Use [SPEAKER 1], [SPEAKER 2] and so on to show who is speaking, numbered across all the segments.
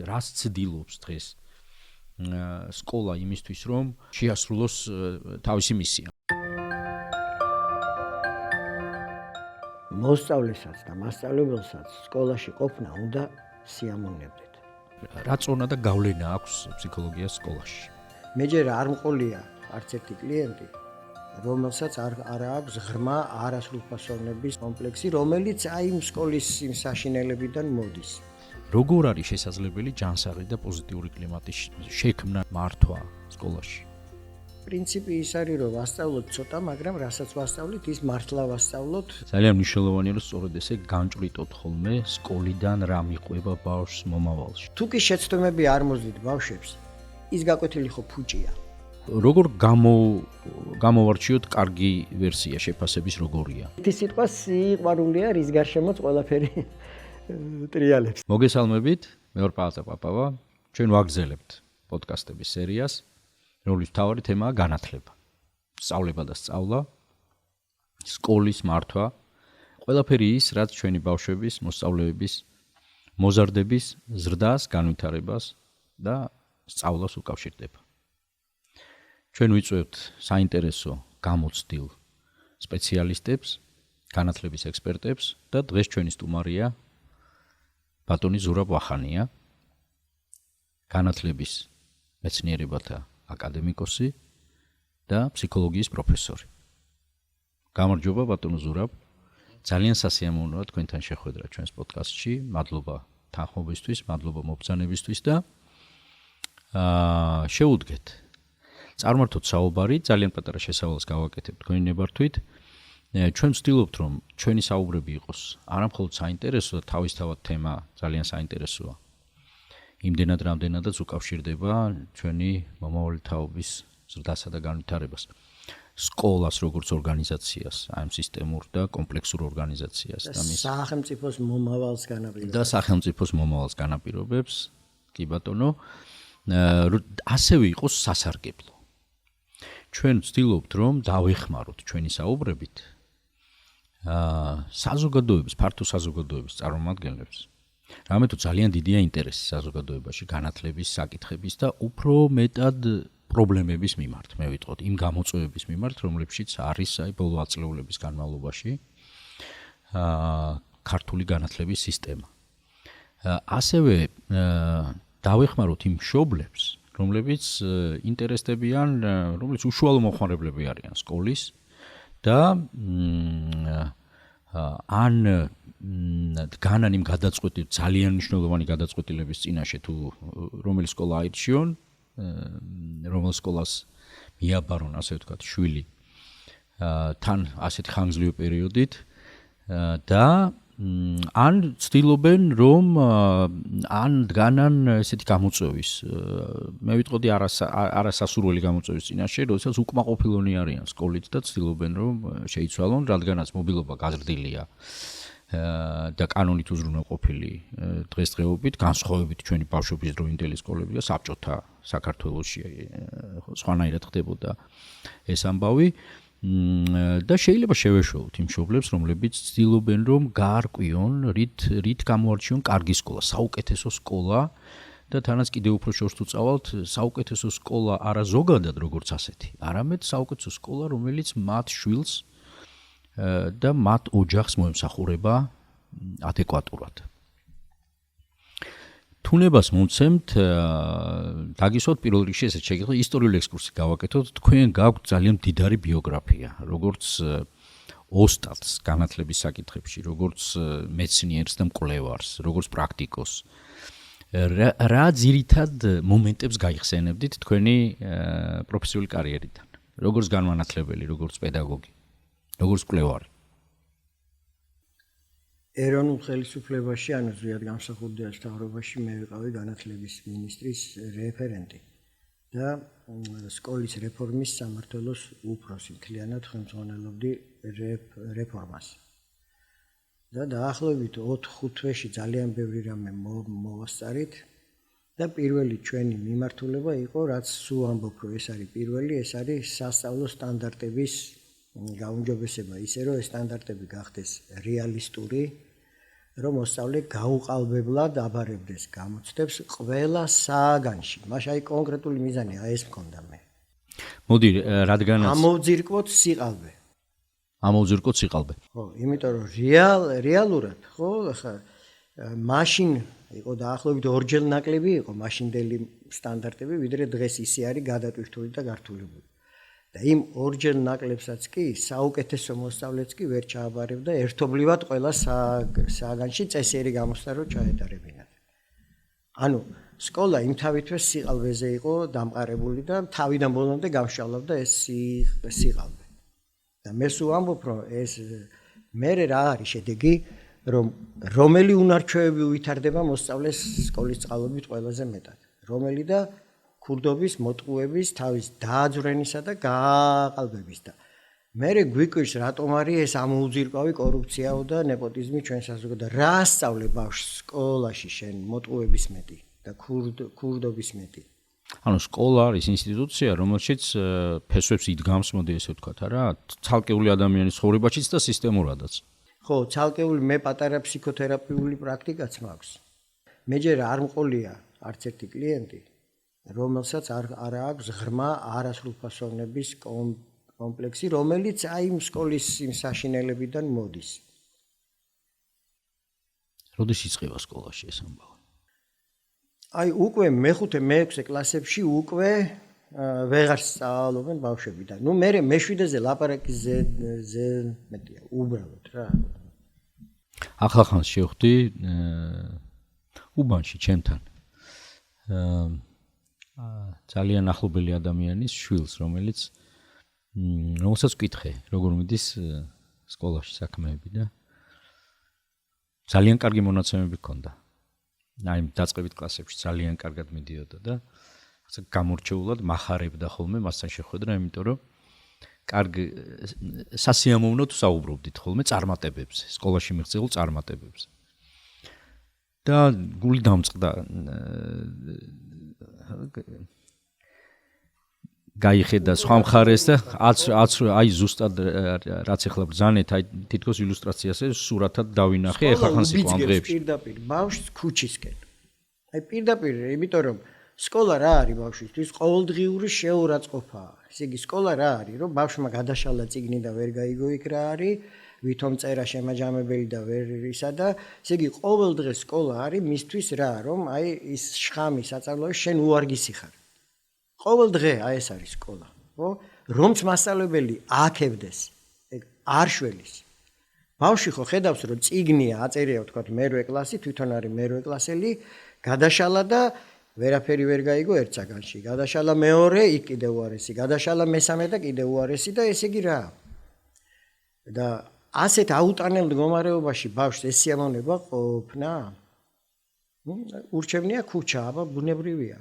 [SPEAKER 1] რას ცდილობს დღეს სკოლა იმისთვის, რომ შეასრულოს თავისი მისია.
[SPEAKER 2] მოსწავლესაც და მასწავლებელსაც სკოლაში ყოფნა უნდა სიამოვნებდეთ.
[SPEAKER 1] რა წონა და გავლენა აქვს ფსიქოლოგიას სკოლაში?
[SPEAKER 2] მე ჯერ არ მყოლია არც ერთი კლიენტი, რომელსაც არ აქვს ღრმა არასრულფასოვნების კომპლექსი, რომელიც აი სკოლის იმ საშინელებიდან მოდის.
[SPEAKER 1] როგორ არის შესაძლებელი ჯანსაღი და პოზიტიური კლიმატის შექმნა მართვა სკოლაში?
[SPEAKER 2] პრინციპი ის არის, რომ ვასწავლოთ ცოტა, მაგრამ რასაც ვასწავლით, ის მართლა ვასწავლოთ.
[SPEAKER 1] ძალიან მნიშვნელოვანია, რომ სწორედ ესე განჭვრიტოთ ხოლმე სკოლიდან რა მიყვება ბავშვს მომავალში.
[SPEAKER 2] თუ კი შეცდომები არ მოძდით ბავშვებს, ის გაკვეთილი ხო ფუჭია.
[SPEAKER 1] როგორ გამოვარჩიოთ კარგი ვერსია შეფასების როგორია?
[SPEAKER 2] ეს სიტყვა სიყვარულია, რის გარშემოც ყველაფერი ტრიალებს.
[SPEAKER 1] მოგესალმებით, მე ვარ პალატა პაპავა. ჩვენ ვაგრძელებთ პოდკასტების სერიას, რომლის მთავარი თემაა განათლება. სწავლება და სწავლა, სკოლის მართვა, ყველაფერი ის, რაც ჩვენი ბავშვების, მოსწავლეების, მოზარდების ზრდას, განვითარებას და სწავლას უკავშირდება. ჩვენ ვიწვევთ საინტერესო გამოცდილ სპეციალისტებს, განათლების ექსპერტებს და დღეს ჩვენი სტუმარია ბატონი ზურაბ ვახანია, განათლების მეცნიერებათა აკადემიკოსი და ფსიქოლოგიის პროფესორი. გამარჯობა ბატონო ზურაბ, ძალიან სასიამოვნოა თქვენთან შეხვედრა ჩვენს პოდკასტში. მადლობა თანხმობისთვის, მადლობა მობრძანებისთვის და შეუდგეთ. წარმართოთ საუბარი, ძალიან პატარა შესავალს გავაკეთებთ თქვენი ნებართვით. ჩვენ ვცდილობთ, რომ ჩვენი საუბრები იყოს არამხოლოდ საინტერესო და თავისთავად თემა ძალიან საინტერესოა. იმდენად რამდენადაც უკავშირდება ჩვენი მომავალი თაობის ზრდასა და განვითარებას. სკოლას როგორც ორგანიზაციას, აი სისტემურ და კომპლექსურ ორგანიზაციას
[SPEAKER 2] და სახელმწიფოს მომავალს განაპირობებს.
[SPEAKER 1] და სახელმწიფოს მომავალს განაპირობებს, კი ბატონო, ასევე იყოს სასარგებლო. ჩვენ ვცდილობთ, რომ დავეხმაროთ ჩვენი საუბრებით საზოგადოების, ფართო საზოგადოების წარმომადგენლებს. რამე თუ ძალიან დიდია ინტერესი საზოგადოებაში განათლების საკითხების და უფრო მეტად პრობლემების მიმართ, მე ვიტყოდ, იმ გამოწვევების მიმართ, რომლებშიც არის აი ბოლო ათწლეულების განმავლობაში ქართული განათლების სისტემა. ასევე დავეხმაროთ იმ მშობლებს, რომლებიც ინტერესდებიან, რომლებიც უშუალო მოხმარებლები არიან სკოლის და დგანან იმ გადაწყვეტილ ძალიან მნიშვნელოვანი გადაწყვეტილების წინაშე თუ რომელი სკოლა აირჩიონ, რომელ სკოლას მიაბარონ, ასე ვთქვათ, შვილი თან ასეთი ხანგრძლივი პერიოდით და ან ცდილობენ, რომ ან დგანან ესეთი გამოწვევის, მე ვიტყოდი არასასურველი გამოწვევის წინაშე, როდესაც უკმაყოფილონი არიან სკოლით და ცდილობენ, რომ შეიცვალონ, რადგანაც მობილობა გაზრდილია და კანონით უზრუნველყოფილი დღესდღეობით, განსხვავებით ჩვენი ბავშვობის დროინდელი სკოლები და საბჭოთა საქართველოში სხვანაირად ხდებოდა ეს ამბავი. და შეიძლება შევეშველოთ იმ მშობლებს, რომლებიც ცდილობენ, რომ გაარკვიონ, რით გამოარჩიონ კარგი სკოლა, საუკეთესო სკოლა და თანაც კიდევ უფრო შორს უწავალთ, საუკეთესო სკოლა არა ზოგადად როგორც ასეთი, არამედ საუკეთესო სკოლა, რომელიც მათ შვილს და მათ ოჯახს მოემსახურება ადეკვატურად. თუნებას მომცემთ დაგისვათ პირველ რიგში ესეთ შეგიძლია ისტორიული ექსკურსი გავაკეთოთ. თქვენ გაქვთ ძალიან მდიდარი ბიოგრაფია, როგორც ოსტატს განათლების საკითხებში, როგორც მეცნიერს და მკვლევარს, როგორც პრაქტიკოს. რა ძირითად მომენტებს გაიხსენებდით თქვენი პროფესიული კარიერიდან, როგორც განმანათლებელი, როგორც პედაგოგი, როგორც მკვლევარი?
[SPEAKER 2] ეროვნულ ხელისუფლებაში, ანუ ზოგადად გამსახურდიას მთავრობაში მე ვიყავი განათლების მინისტრის რეფერენტი და სკოლის რეფორმის სამმართველოს უფროსი, მთლიანად ხელმძღვანელობდი რეფორმას. და დაახლოებით 4-5 თვეში ძალიან ბევრი რამე მოვასწარით და პირველი ჩვენი მიმართულება იყო, რაც სულ ამბობ, რომ ეს არის პირველი, ეს არის სასწავლო სტანდარტების გაუმჯობესება, ისე რომ ეს სტანდარტები გახდეს რეალისტური, რომ მოსწავლე გაუყალბებლად აბარებდეს გამოცდებს ყველა სააგანში. მაშინ აი კონკრეტული მიზანია ეს მქონდა მე.
[SPEAKER 1] მოდი, რადგანაც
[SPEAKER 2] ამოვძირკვოთ სიყალბე.
[SPEAKER 1] ამოვძირკვოთ სიყალბე.
[SPEAKER 2] ხო, იმიტომ რომ რეალურად, ხო, ახლა მაშინ იყო დაახლოებით ორჯერ ნაკლები იყო მაშინდელი სტანდარტები, ვიდრე დღეს ისე არის გადატვირთული და გართულებული. და იმ ორჯერ ნაკლებსაც კი საუკეთესო მოსწავლეც კი ვერ ჩააბარებდა ერთობლივად ყველა სააგანში წესიერი გამოსვლა რო ჩაეტარებინათ. ანუ სკოლა იმთავითვე სიყალბეზე იყო დამყარებული და თავიდან ბოლომდე გამშვალავდა ეს სიყალბე. და მე სულ ამბობ, რომ ეს მე რა არის შედეგი, რომ რომელი უნარჩვევები უვითარდება მოსწავლეს სკოლის წყალობით ყველაზე მეტად. რომელი და ქურდობის, მოტყუების, თავის დააძვრენისა და გააყალბების და მე გვიკვირს რატომ არის ეს ამოუძირკვავი კორუფციაო და ნეპოტიზმი ჩვენ საზოგადოებაში. რა ასწავლე ბავშვს სკოლაში შენ მოტყუების მეტი და ქურდობის მეტი.
[SPEAKER 1] ანუ სკოლა არის ინსტიტუცია, რომელშიც ფესვებს იდგამს, მოდი ესე ვთქვათ, არა, ცალკეული ადამიანის ცხოვრებაშიც და სისტემურადაც.
[SPEAKER 2] ხო, ცალკეული მე პატარა ფსიქოთერაპიული პრაქტიკაც მაქვს. მე ჯერ არ მყოლია არც ერთი კლიენტი, რომელსაც არ აქვს ღრმა არასრულფასოვნების კომპლექსი, რომელიც აი იმ სკოლის იმ საშინელებიდან მოდის.
[SPEAKER 1] როდის იწყება სკოლაში ეს ამბავი?
[SPEAKER 2] აი უკვე მეხუთე, მეექვსე კლასებში უკვე ვეღარ სწავლობენ ბავშვები და ნუ მე მეშვიდეზე ლაპარაკი ზე მეტია უბრალოდ რა.
[SPEAKER 1] ახლახანს შევხვდი უბანში ჩემთან ძალიან ახლობელი ადამიანის შვილს, რომელსაც ვკითხე, როგორ მიდის სკოლაში საქმეები და ძალიან კარგი მონაცემები ჰქონდა. აი დაწყებით კლასებში ძალიან კარგად მიდიოდა და გამორჩეულად მახარებდა ხოლმე მასთან შეხვედრა, იმიტომ რომ კარგ სასიამოვნოდ საუბრობდით ხოლმე წარმატებებზე, სკოლაში მიღწეულ წარმატებებზე. და გული დამწყდა გაიხედა სხვა მხარეს და აი ზუსტად რაც ახლა ბრძანეთ, აი თითქოს ილუსტრაციაზე სურათად დავინახე ეხახანს იყო ამ დღეებში.
[SPEAKER 2] პირდაპირ ბავშვს ქუჩისკენ. აი პირდაპირ, იმიტომ რომ სკოლა რა არის ბავშვისთვის? ყოველდღიური შეურაცხყოფაა. ესე იგი სკოლა რა არის, რომ ბავშვმა გადაშალა წიგნი და ვერ გაიგო იქ რა არის, ვითომ წერა შემაჯამებელი და ვერ ისა და ესე იგი ყოველ დღე სკოლა არის მისთვის რა, რომ აი ის შხამი საწავლოში შენ უარგისი ხარ. ყოველ დღე აი ეს არის სკოლა, ხო? რომც მასწავლებელი აკევდეს, ეგ არ შველის. ბავშვი ხო ხედავს, რომ წიგნია აწერია, ვთქვათ, მერვე კლასი, თვითონ არის მერვე კლასელი, გადაშალა და ვერაფერი ვერ გაიგო ერთ საგანში. გადაშალა მეორე, იქ კიდე უარესი, გადაშალა მესამე და კიდე უარესი და ესე იგი რა. და ასეთ აუტანელ მდგომარეობაში ბავშვს ეს სიამოვნება ყოფნა? ურჩევნია ქუჩა, აბა ბუნებრივია.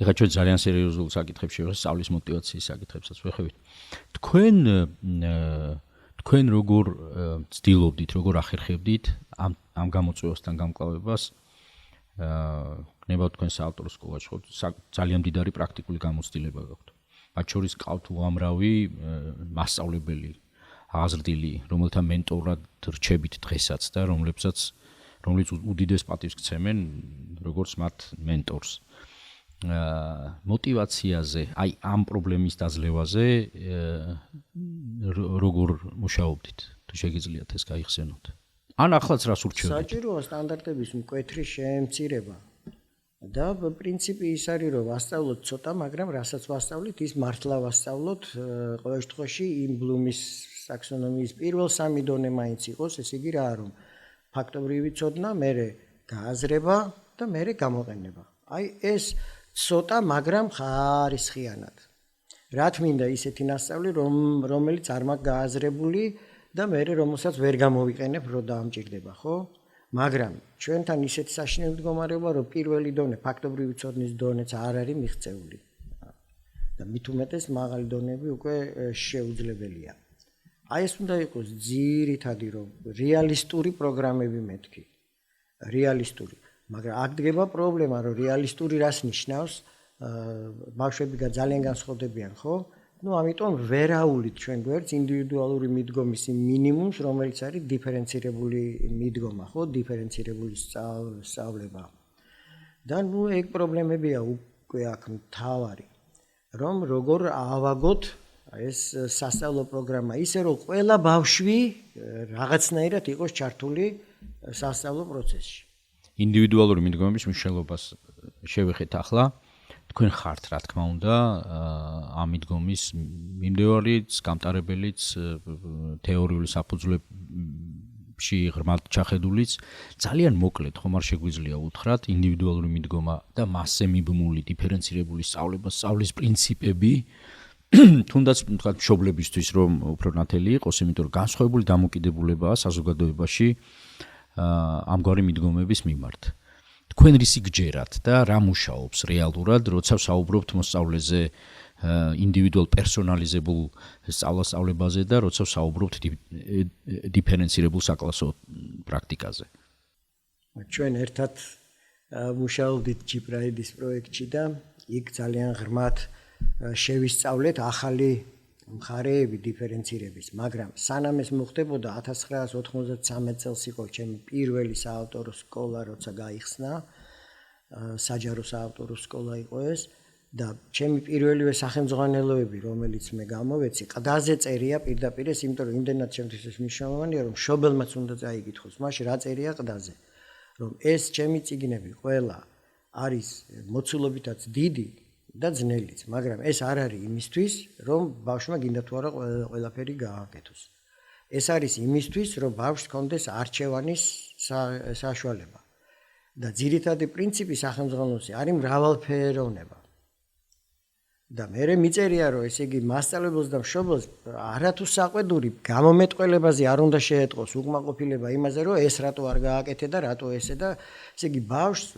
[SPEAKER 1] ეხლა ჩვენ ძალიან სერიოზულ საკითხებში ვიხართ, სწავლის мотиваციის საკითხებსაც ვეხებით. თქვენ როგორ ცდილობდით, როგორ ახერხებდით ამ გამოწვევასთან გამკლავებას? გნებავთ თქვენ საავტორო სკოლაში, ხო? ძალიან მდიდარი პრაქტიკული გამოცდილება გაქვთ. მათ შორის ყავთ უამრავი მასწავლებელი, აღზრდილი, რომელთა მენტორად რჩებით დღესაც და რომლებიც უდიდეს პატივს გცემენ, როგორც მათ მენტორს. мотиваციაზე, აი ამ პრობლემის დაძლევაზე როგორ მუშაობდით? თუ შეგიძლიათ ეს გაიხსენოთ. ან ახლაც რას ურჩევთ?
[SPEAKER 2] საჭიროა სტანდარტების მკვეთრი შემცირება. და პრინციპი ის არის, რომ ვასწავლოთ ცოტა, მაგრამ რასაც ვასწავლით, ის მართლა ვასწავლოთ, ყოველ შემთხვევაში იმ ბლუმის ტაქსონომიის პირველ სამი დონე მაინც იყოს, ესე იგი რა, რომ ფაქტობრივი ცოდნა, მერე გააზრება და მერე გამოყენება. აი ეს ცოტა, მაგრამ ხარისხიანად. რა თმინდა ისეთი მასწავლი, რომელიც არ მაქვს გააზრებული და მე რომელსაც ვერ გამოვიყენებ, რო დაამჭირდება, ხო? მაგრამ ჩვენთან ისეთი საშინელი მდგომარეობა, რომ პირველი დონე, ფაქტობრივი ცოდნის დონეც არ არის მიღწეული. და მით უმეტეს მაღალი დონეები უკვე შეუძლებელია. აი ეს უნდა იყოს ძირითადი, რომ რეალისტური პროგრამები მეთქი. რეალისტური. მაგრამ აქ დგება პრობლემა, რომ რეალისტური რას ნიშნავს? ბავშვები ძალიან განსხვავდებიან, ხო? ამიტომ ვერაულით ჩვენ გვერდს ინდივიდუალური მიდგომის იმ მინიმუმს, რომელიც არის დიფერენცირებული მიდგომა, ხო, დიფერენცირებული სწავლება. და ეგ პრობლემებია უკვე აქ მთავარი, რომ როგორ ავაგოთ ეს სასწავლო პროგრამა ისე, რომ ყველა ბავშვი რაღაცნაირად იყოს ჩართული სასწავლო პროცესში.
[SPEAKER 1] ინდივიდუალური მიდგომების მნიშვნელობას შევეხეთ ახლა. თქვენ ხართ, რა თქმა უნდა, ამ მიდგომის მიმდევარიც, გამტარებელიც, თეორიული საფუძვლებში ღრმად ჩახედულიც, ძალიან მოკლედ ხომ არ შეგვიძლია უთხრათ ინდივიდუალური მიდგომა და მასზე მიბმული დიფერენცირებული სწავლება, სწავლის პრინციპები, თუნდაც თქვათ მშობლებისთვის რომ უფრო ნათელი იყოს, იმიტომ რომ განსხვავებული დამოკიდებულებაა საზოგადოებაში ამგვარი მიდგომების მიმართ. თქვენ რისი გჯერათ და რა მუშაობს რეალურად, როცა ვსაუბრობთ მოსწავლეზე ინდივიდუალ პერსონალიზებულ სწავლებაზე და როცა ვსაუბრობთ დიფერენცირებულ საკლასო პრაქტიკაზე.
[SPEAKER 2] ჩვენ ერთად მუშაობდით ჯიბრაიდის პროექტში და იქ ძალიან ღრმად შევისწავლეთ ახალი მხარეები დიფერენცირების, მაგრამ სანამ ეს მოხდებოდა 1993 წელს იყო ჩემი პირველი საავტორო სკოლა, როცა გაიხსნა, საჯარო საავტორო სკოლა იყო ეს და ჩემი პირველივე სახელმძღვანელოები, რომელიც მე გამოვეცი, ყდაზე წერია პირდაპირ ეს, იმიტომ რომ იმდენად ჩემთვის ეს მნიშვნელოვანია, რომ მშობელმაც უნდა წაიგითხოს, მაშინ რა წერია ყდაზე, რომ ეს ჩემი წიგნები ყველა არის მოცულობითაც დიდი და ძნელიც, მაგრამ ეს არ არის იმისთვის, რომ ბავშვმა გინდა თუ არა ყველაფერი გააკეთოს. ეს არის იმისთვის, რომ ბავშვს ჰქონდეს არჩევანის საშუალება. და ძირითადი პრინციპი სახელმძღვანელოში არის მრავალფეროვნება. და მე მიწერია, რომ ესე იგი მასწავლებელს და მშობელს არათუ საყვედური გამომეტყველებაზე არ უნდა შეეტყოს უკმაყოფილება იმაზე, რომ ეს რატო არ გააკეთე და რატო ესე და ესე იგი ბავშვს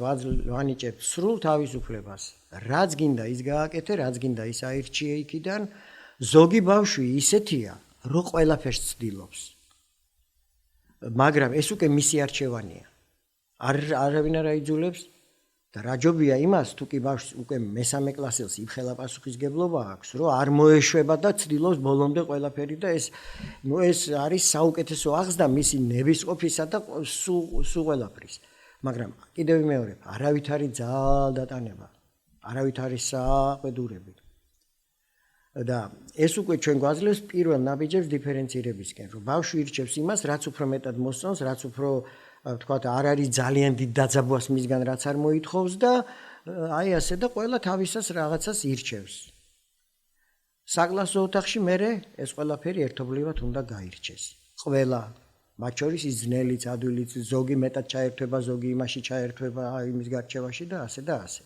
[SPEAKER 2] ვანიჭებთ სრულ თავისუფლებას. რაც გინდა ის გააკეთე, რაც გინდა ის აირჩიე იქიდან. ზოგი ბავშვი ისეთია, რომ ყველაფერს ცდილობს. მაგრამ ეს უკვე მისი არჩევანია. არავინ არ აიძულებს და რაჯობია იმას, თუ კი ბავშვს უკვე მესამე კლასელს იმხელა პასუხისგებლობა აქვს, რომ არ მოეშვება და ცდილობს ბოლომდე ყველაფერი და ეს არის საუკეთესო აღზრდა მისი ნებისყოფისა და სულ ყველაფრის. მაგრამ კიდევ ვიმეორებ, არავით არის ძალდატანება. არავით არის საყვედურები. და ეს უკვე ჩვენ გვაძლევს პირველ ნაბიჯებს დიფერენცირებისკენ, რომ ბავშვი ირჩევს იმას, რაც უფრო მეტად მოსწონს, რაც უფრო თქვათ არ არის ძალიან დიდ დაძაბვას მისგან, რაც არ მოითხოვს და აი ასე და ყველა თავისას რაღაცას ირჩევს. საკლასო ოთახში მე ეს ყველაფერი ერთობლივად უნდა გაირჩეს. ყველა, მათ შორის ის ძნელიც, ადვილიც, ზოგი მეტად ჩაერთვება, ზოგი იმაში ჩაერთვება, იმის გარჩევაში და ასე და ასე.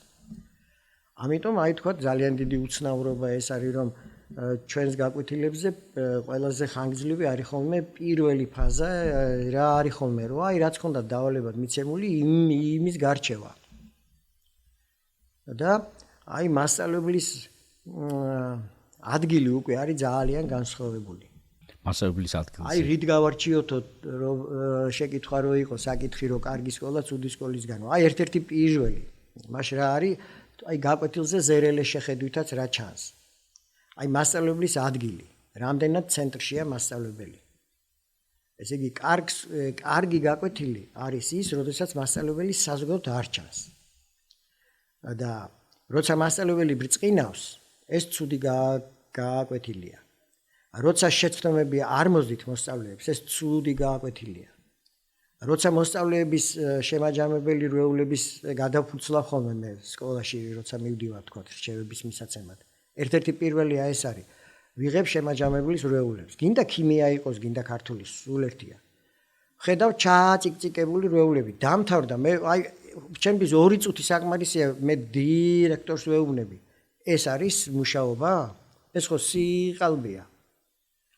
[SPEAKER 2] ამიტომ აი თქვა ძალიან დიდი უცნაურობა ეს არის, რომ ჩვენს გაკვეთილებზე ყველაზე ხანგრძლივი არის ხოლმე პირველი ფაზა, რა არის ხოლმე, რომ აი რაც ხონდა დავალებად მიცემული იმის გარჩევა. და აი მასწავლებლის ადგილი უკვე არის ძალიან განსხვავებული.
[SPEAKER 1] მასწავლებლის ადგილი.
[SPEAKER 2] აი რით გავარჩიოთო, რომ შეკითხვა რო იყო საკითხი, რომ კარგი სკოლა, ცუდი სკოლისგანო. აი ერთ-ერთი პირველი. მაშ რა არის აი გაკვეთილზე ზერელე შეხედვითაც რა ჩანს. აი მასწავლებლის ადგილი, რამდენად ცენტრშია მასწავლებელი. ესე იგი კარგი გაკვეთილი არის ის, როდესაც მასწავლებელი საზოგადოებრივ არ ჩანს. და როცა მასწავლებელი ბრწყინავს, ეს ცუდი გაკვეთილია. როცა შეცდომები არ მოძდით მოსწავლეებს, ეს ცუდი გაკვეთილია. როცა მოსწავლეების შემაჯამებელი რვეულების გადაფუცლა ხოლმე მე სკოლაში როცა მივდივარ თქვა რჩევების მისაცემად. ერთ-ერთი პირველია ეს არის. ვიღებ შემაჯამებლის რვეულებს. გინდა ქიმია იყოს, გინდა ქართული, სულ ერთია. ხედავ ჩაწიკწიკებული რვეულები. დამთავრდა მე აი ჩემთვის 2 წუთი საკმარისია მე დირექტორს ვეუბნები. ეს არის მუშაობა? ეს ხო სიყალბეა.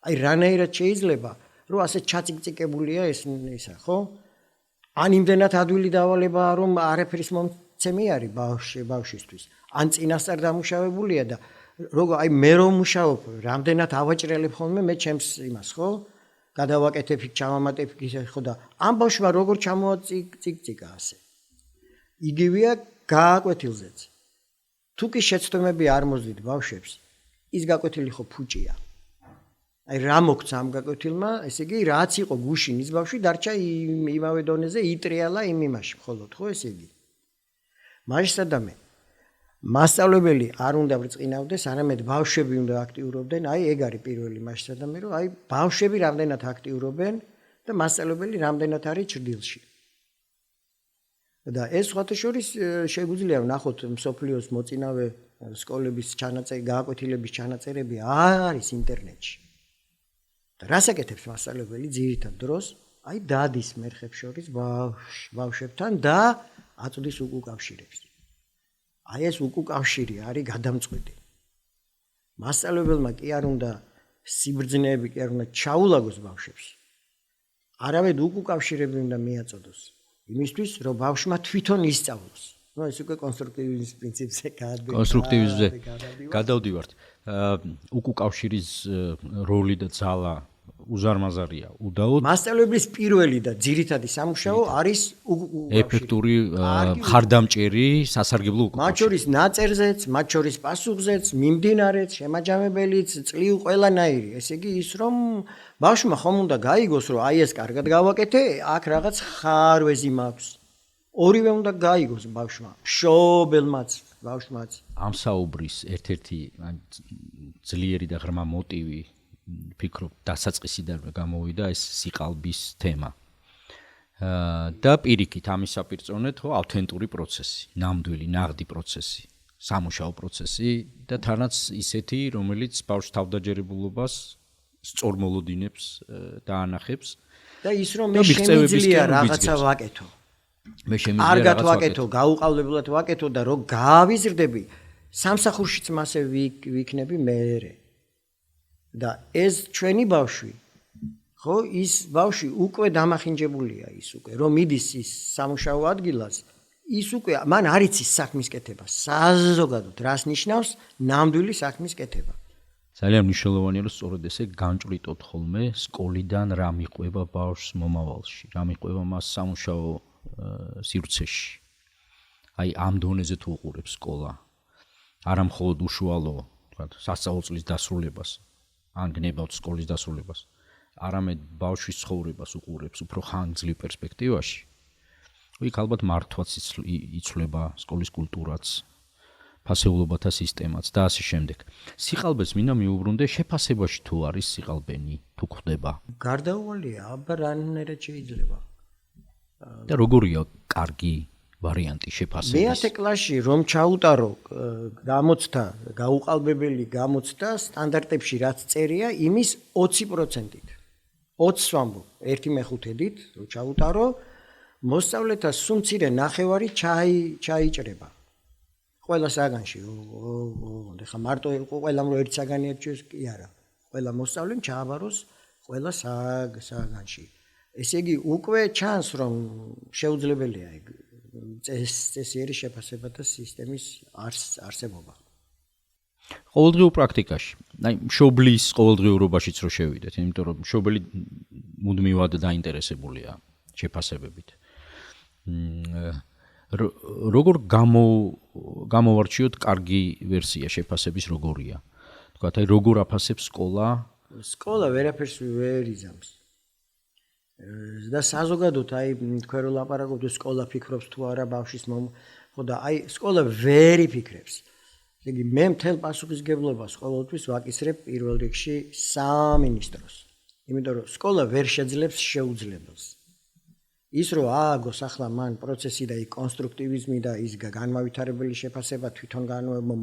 [SPEAKER 2] აი რანაირად შეიძლება რომ ასე ჩაწიკწიკებულია ეს ისა, ხო? ან იმდენად ადვილი დავალებაა, რომ არაფრის მომცემი არის ბავშვისთვის. ან წინასწარ დამუშავებულია და როგორ აი მე რომ მუშაობ, რამდენად ავაჭრელებ ხოლმე მე ჩემს იმას, ხო? გადავაკეთებ იქ, ჩამამატებ ისე, ხო და ამ ბავშვმა როგორ ჩამოაწიკწიკა ასე. იგივეა გააკვეთილზეც. თუ კი შეცდომები არ მოძდით ბავშვებს, ის გაკვეთილი ხო ფუჭია. აი რა მოგცა ამ გაკვეთილმა, ესე იგი რაც იყო გუშინ ის ბავშვი დარჩა იმავე დონეზე, იტრიალა იმ იმაში მხოლოდ, ხო ესე იგი. მაგისადამე მასწავლებელი არ უნდა ბრწყინავდეს, არამედ ბავშვები უნდა აქტიურობდნენ, აი ეგ არის პირველი მასწავლებელი, რომ აი ბავშვები რამდენად აქტიურობენ და მასწავლებელი რამდენად არის ჭრდილში. და ეს სხვათა შორის შეგვიძლია ვნახოთ მსოფლიოს მოწინავე სკოლების ჩანაწერი, გააკვეთილების ჩანაწერები არის ინტერნეტში. და რას აკეთებს მასწავლებელი ძირითად დროს? აი დადის მერხებს შორის ბავშვებთან და აწვდის უკავშირებს. აი ეს უკავშირი არის გადამწყვეტი. მასწავლებელმა კი არ უნდა სიბრძნეები კი არ უნდა ჩაულაგოს ბავშვებს. არავედ უკავშირები უნდა მიაწოდოს. იმისთვის, რომ ბავშვმა თვითონ ისწავლოს. ნუ ეს უკვე კონსტრუქტივიზმის პრინციპზე გადავდივართ.
[SPEAKER 1] კონსტრუქტივიზმზე გადავდივართ. უკავშირის როლი და ძალა უზარმაზარია. უდაოდ
[SPEAKER 2] მასწავლებლის პირველი და ძირითადი სამუშაო არის
[SPEAKER 1] ეფექტური მხარდამჭერი სასარგებლო უკავშირი.
[SPEAKER 2] მათ შორის ნაწერზეც, მათ შორის პასუხზეც, მიმდინარეც, შემაჯამებელიც, წლიუ ყველანაირი. ესე იგი ის რომ ბავშვმა ხომ უნდა გაიგოს, რომ აი ეს კარგად გავაკეთე, აქ რაღაც ხარვეზი მაქვს. ორივე უნდა გაიგოს ბავშვმა, მშობელმაც, ბავშვმაც.
[SPEAKER 1] ამ საუბრის ერთ-ერთი ძლიერი და ღრმა მოტივი ფიქრობ დასაწყისიდანვე გამოვიდა ეს სიყალბის თემა. და პირიქით ამის საპირწონედ ხო ავთენტური პროცესი, ნამდვილი, ნაღდი პროცესი, სამუშაო პროცესი და თანაც ისეთი, რომელიც ბავშვს თავდაჯერებულობას სწორმოლოდინებს და ანახებს
[SPEAKER 2] და ის რომ მე შემიძლია რაღაცა ვაკეთო.
[SPEAKER 1] მე შემიძლია
[SPEAKER 2] კარგად ვაკეთო, გაუყალებლად ვაკეთო და რო გავიზრდები, სამსახურშიც მასე ვიქნები მეერე. და ეს ჩვენი ბავშვი, ხო, ის ბავშვი უკვე დამახინჯებულია ის უკვე, რომ მიდის ის სამუშაო ადგილას, ის უკვე მან არ იცის საქმის კეთება, საზოგადოდ რას ნიშნავს ნამდვილი საქმის კეთება.
[SPEAKER 1] ძალიან მნიშვნელოვანია, რომ სწორედ ესე განჭვრიტოთ ხოლმე სკოლიდან რა მიყვება ბავშვს მომავალში, რა მიყვება მას სამუშაო სივრცეში. აი ამ დონეზე თუ უყურებს სკოლა, არა მხოლოდ უშუალო, თქვა, სასწავლო წლის დასრულებას, ან გნებავთ სკოლის დასრულებას, არამედ ბავშვის ცხოვრებას უყურებს უფრო ხანგრძლივ პერსპექტივაში. იქ ალბათ მართვაც იცვლება სკოლის კულტურაც, ფასეულობათა სისტემაც და ასე შემდეგ. სიყალბეს მინდა მიუბრუნდე შეფასებაში თუ არის სიყალბენი, თუ ხდება.
[SPEAKER 2] გარდაუვალია, აბა რანაირად შეიძლება.
[SPEAKER 1] და როგორია კარგი ვარიანტი შეფასების?
[SPEAKER 2] მეათე კლასში რომ ჩაუტარო გამოცდა, გაუყალბებელი გამოცდა სტანდარტებში რაც წერია, იმის 20%-ით. 20 ვამბობ, 1/5-ით რომ ჩაუტარო, მოსწავლეთა სულ მცირე ნახევარი ჩაიჭრება. ყველა საგანში, ეხლა მარტო ყველამ რო ერთ საგანი ერჩიოს კი არა. ყველა მოსწავლემ ჩააბაროს ყველა საგანში. ესე იგი უკვე ჩანს რომ შეუძლებელია ეგ წესიერი შეფასებათა სისტემის არსებობა.
[SPEAKER 1] ყოველდღიურ პრაქტიკაში, აი მშობლის ყოველდღიურობაშიც რო შევიდეთ, იმიტომ რომ მშობელი მუდმივად დაინტერესებულია შეფასებებით. როგორ გამოვარჩიოთ კარგი ვერსია შეფასების როგორია? თქვათ, აი როგორ აფასებს სკოლა?
[SPEAKER 2] სკოლა ვერაფერს ვერ იზამს. და საზოგადოდ აი თქვენ რო ლაპარაკობთ სკოლა ფიქრობს თუ არა ბავშვის ხო და აი სკოლა ვერ იფიქრებს. ესე იგი მე მთელ პასუხისგებლობას ყოველთვის ვაკისრებ პირველ რიგში სამინისტროს. იმიტომ რომ სკოლა ვერ შეძლებს შეუძლებელს. ის რომ ააგოს ახლა მან პროცესი და კონსტრუქტივიზმი და ის განმავითარებელი შეფასება თვითონ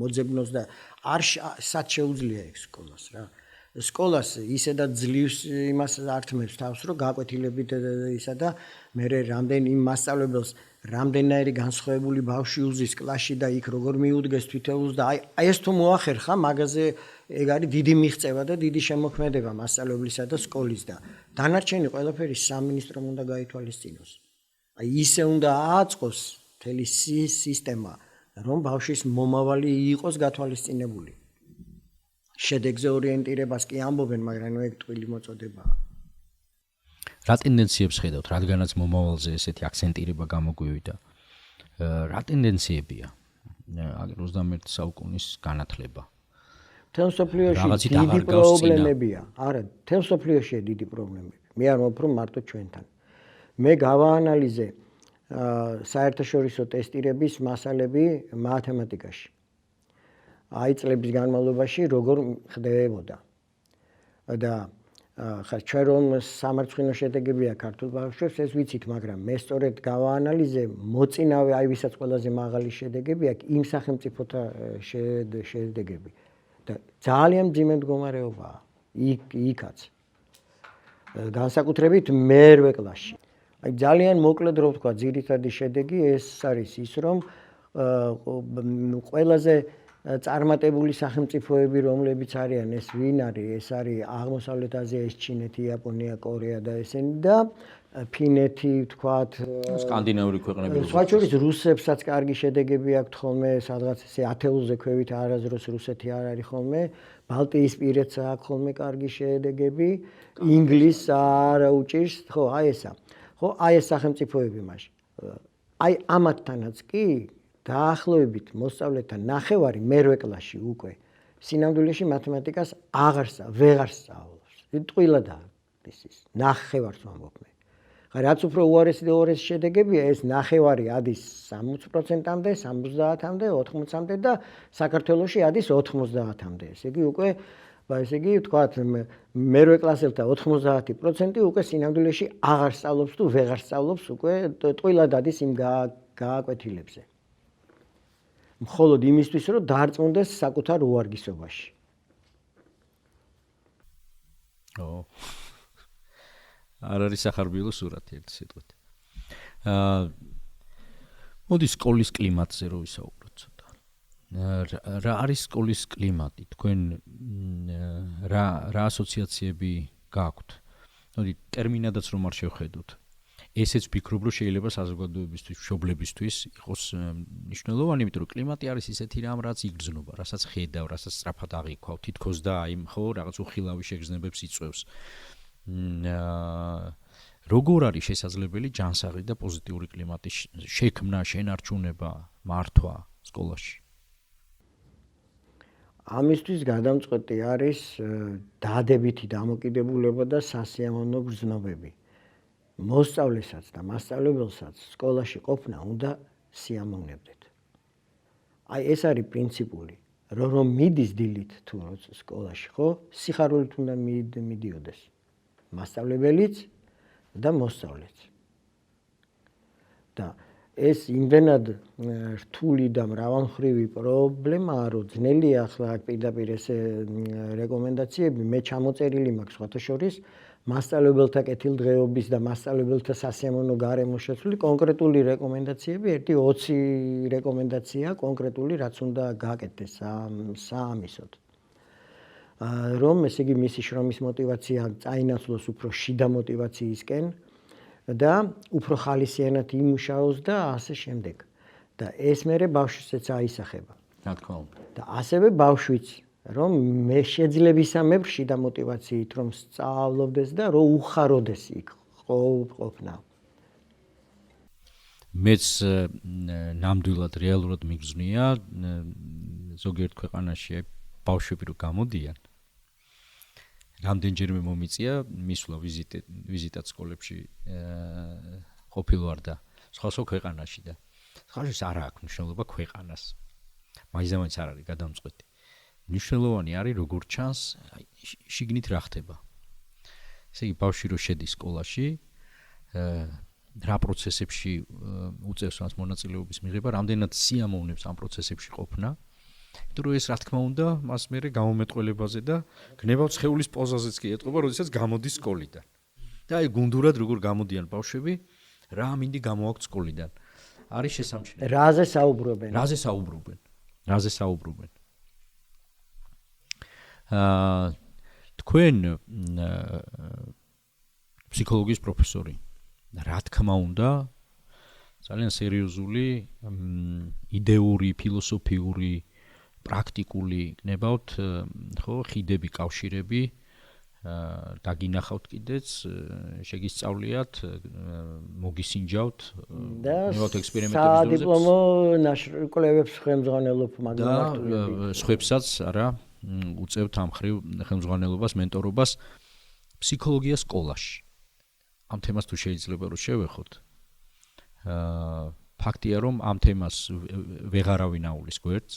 [SPEAKER 2] მოძებნოს და არ სად შეუძლია ეგ სკოლას რა. სკოლას ისედაც ძლივს იმას ართმევს თავს რომ გაკვეთილებით ისა და მე რამდენი იმ მასწავლებელს რამდენიერი განსხვავებული ბავშვი უზის კლასში და იქ როგორ მიუდგეს თვითეულს და აი ეს თუ მოახერხა მაგაზე ეგ არის დიდი მიღწევა და დიდი შემოქმედება მასწავლებლისა და სკოლის და დანარჩენი ყველაფერი სამინისტრომ უნდა გაითვალისწინოს. აი ისე უნდა აწყოს მთელი სისტემა რომ ბავშვის მომავალი იყოს გათვალისწინებული. შედეგზე ორიენტირებას კი ამბობენ, მაგრამ ეგ ტყილი მოწოდებაა.
[SPEAKER 1] რა ტენდენციებს ხედავთ, რადგანაც მომავალზე ესეთი აქცენტირება გამოგვივიდა? რა ტენდენციებია? 21 საუკუნის განათლება.
[SPEAKER 2] თელ სოფლიოში
[SPEAKER 1] რაღაცით
[SPEAKER 2] დიდი
[SPEAKER 1] აღარ გავს წინა.
[SPEAKER 2] პრობლემებია. არა, თელ სოფლიოში დიდი პრობლემები. მე არ მომფრომ მარტო ჩვენთან. მე გავაანალიზე საერთაშორისო ტესტირების მასალები მათემატიკაში. აი წლების განმავლობაში როგორ ხდებოდა. და ხა ჩვენ რომ სამარცხვინო შედეგები აქვს ქართულ ბავშვებს, ეს ვიცით, მაგრამ მე სწორედ გავაანალიზე მოწინავე, აი ვისაც ყველაზე მაღალი შედეგები აქვს, იმ სახელმწიფოთა შედეგები. და ძალიან მძიმე მდგომარეობაა. იქაც. განსაკუთრებით მერვე კლასში. აი ძალიან მოკლედ რო ვთქვა, ძირითადი შედეგი ეს არის ის, რომ ყველაზე წარმატებული სახელმწიფოები, რომლებიც არიან, ეს ვინ არის? ეს არის აღმოსავლეთ აზია, ეს ჩინეთი, იაპონია, კორეა და ესენი და ფინეთი, ვთქვათ,
[SPEAKER 1] სკანდინავური ქვეყნები.
[SPEAKER 2] სხვა შორის რუსებსაც კარგი შედეგები აქვთ ხოლმე, სადღაც ესე 10-ზე ქვევით არასდროს რუსეთი არ არის ხოლმე, ბალტიისპირეთს აქვს ხოლმე კარგი შედეგები, ინგლისს არ უჭირს, ხო, აი ესა. ხო, აი ეს სახელმწიფოები მაშინ. აი ამათთანაც კი დაახლოებით მოსწავლეთა ნახევარი მერვე კლასში უკვე სინამდვილეში მათემატიკას ვეღარ სწავლობს. ტყუილად ის ნახევარს ვამბობ მე. ხა რაც უფრო უარესი და უარესი შედეგებია, ეს ნახევარი ადის 60%-მდე, 70-მდე, 80-მდე და საქართველოში ადის 90-მდე. ესე იგი უკვე ესე იგი ვთქვათ მერვე კლასელთა 90% უკვე სინამდვილეში აღარ სწავლობს თუ ვეღარ სწავლობს, უკვე ტყუილად ადის იმ გააკვეთილებზე. მხოლოდ იმისთვის, რომ დარწმუნდეს საკუთარ უვარგისობაში.
[SPEAKER 1] არ არის სახარბიელო სურათი ერთი სიტყვით. მოდი სკოლის კლიმატზე რო ვისაუბროთ ცოტა. რა არის სკოლის კლიმატი? თქვენ რა ასოციაციები გაქვთ? მოდი ტერმინადაც რომ არ შევხედოთ. ესეც ვფიქრობ, რომ შეიძლება საზოგადოებისთვის, მშობლებისთვის იყოს მნიშვნელოვანი, იმიტომ რომ კლიმატი არის ისეთი რამ, რაც იგრძნობა, რასაც ხედავ, რასაც სწრაფად აღიქვავ, თითქოს და აი ხო რაღაც უხილავი შეგრძნებებს იწვევს. როგორ არის შესაძლებელი ჯანსაღი და პოზიტიური კლიმატის შექმნა, შენარჩუნება, მართვა სკოლაში?
[SPEAKER 2] ამისთვის გადამწყვეტი არის დადებითი დამოკიდებულება და სასიამოვნო გრძნობები. მოსწავლესაც და მასწავლებელსაც სკოლაში ყოფნა უნდა სიამოვნებდეთ. აი ეს არის პრინციპული, რომ მიდის დილით თუ სკოლაში, ხო? სიხარულით უნდა მიდიოდეს. მასწავლებელიც და მოსწავლეც. და ეს იმდენად რთული და მრავალმხრივი პრობლემაა, რომ ძნელია ახლა აქ პირდაპირ ეს რეკომენდაციები მე ჩამოწერილი მაქვს სხვათა შორის მასწავლებელთა კეთილდღეობის და მასწავლებელთა სასიამოვნო გარემოს შეცვლილი კონკრეტული რეკომენდაციები, ერთი 20 რეკომენდაცია კონკრეტული, რაც უნდა გააკეთდეს საამისოდ. რომ ესე იგი მისი შრომის мотиваცია წაინაცვლოს უფრო შიდა мотиваციისკენ და უფრო ხალისიანად იმუშაოს და ასე შემდეგ. და ეს მერე ბავშვსაც აისახება.
[SPEAKER 1] რა თქმა უნდა.
[SPEAKER 2] და ასევე ბავშვიც რომ მე შეძლებისამებრ შიდა мотиваციით რომ სწავლობდეს და რომ უხაროდეს იქ ყოფნა.
[SPEAKER 1] მეც ნამდვილად რეალურად მიგზნია ზოგიერთ ქვეყანაში ბავშვები რო გამოდიან. რამდენჯერმე მომიწია მისვლა ვიზიტად სკოლებში ყოფილვარ და სხვა ქვეყანაში და სხვაშორის არ აქვს მნიშვნელობა ქვეყანას. მაინც არ არის გადამწყვეტი. მნიშვნელოვანი არის როგორ ჩანს შიგნით რა ხდება. ესე იგი ბავშვი რო შედის სკოლაში, რა პროცესებში უწევს მას მონაწილეობის მიღება, რამდენად სიამოვნებს ამ პროცესებში ყოფნა. იმიტომ რომ ეს რა თქმა უნდა მას მერე გამომეტყველებაზე და გნებავ ცხეულის პოზაზეც კი ეტყობა, როდესაც გამოდის სკოლიდან. და აი გუნდურად როგორ გამოდიან ბავშვები, რა მინდი გამოაქვთ სკოლიდან. არის შესამჩნევი.
[SPEAKER 2] რაზე საუბრობენ?
[SPEAKER 1] რაზე საუბრობენ? თქვენ ფსიქოლოგიის პროფესორი, რა თქმა უნდა, ძალიან სერიოზული იდეური, ფილოსოფიური, პრაქტიკული გნებავთ, ხო, ხიდები, კავშირები, დაგინახავთ კიდეც, შეგისწავლიათ, მოგისინჯავთ, ნებავთ ექსპერიმენტების
[SPEAKER 2] დონეზე. სადიპლომო კვლევებს ხელმძღვანელობ მაგალითად.
[SPEAKER 1] და სხვებსაც, არა, უწევთ ამ ხრივ ხელმძღვანელობას, მენტორობას ფსიქოლოგიას სკოლაში. ამ თემას თუ შეიძლება რომ შევეხოთ. ფაქტია რომ ამ თემას ვეღარავინ აულის გვერდს.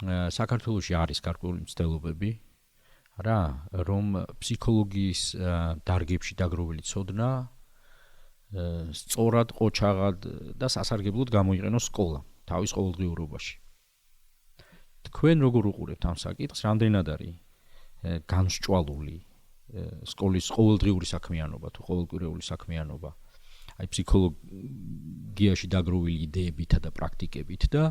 [SPEAKER 1] საქართველოში არის გარკვეული მცდელობები, რა, რომ ფსიქოლოგიის დარგებში დაგროვილი ცოდნა სწორად, ყოჩაღად და სასარგებლოდ გამოიყენოს სკოლა თავის ყოველდღიურობაში. თქვენ როგორ უყურებთ ამ საკითხს, რამდენად არის განსჭვალული სკოლის ყოველდღიური საქმიანობა თუ ყოველკვირეული საქმიანობა აი ფსიქოლოგიაში დაგროვილი იდეებითა და პრაქტიკებით და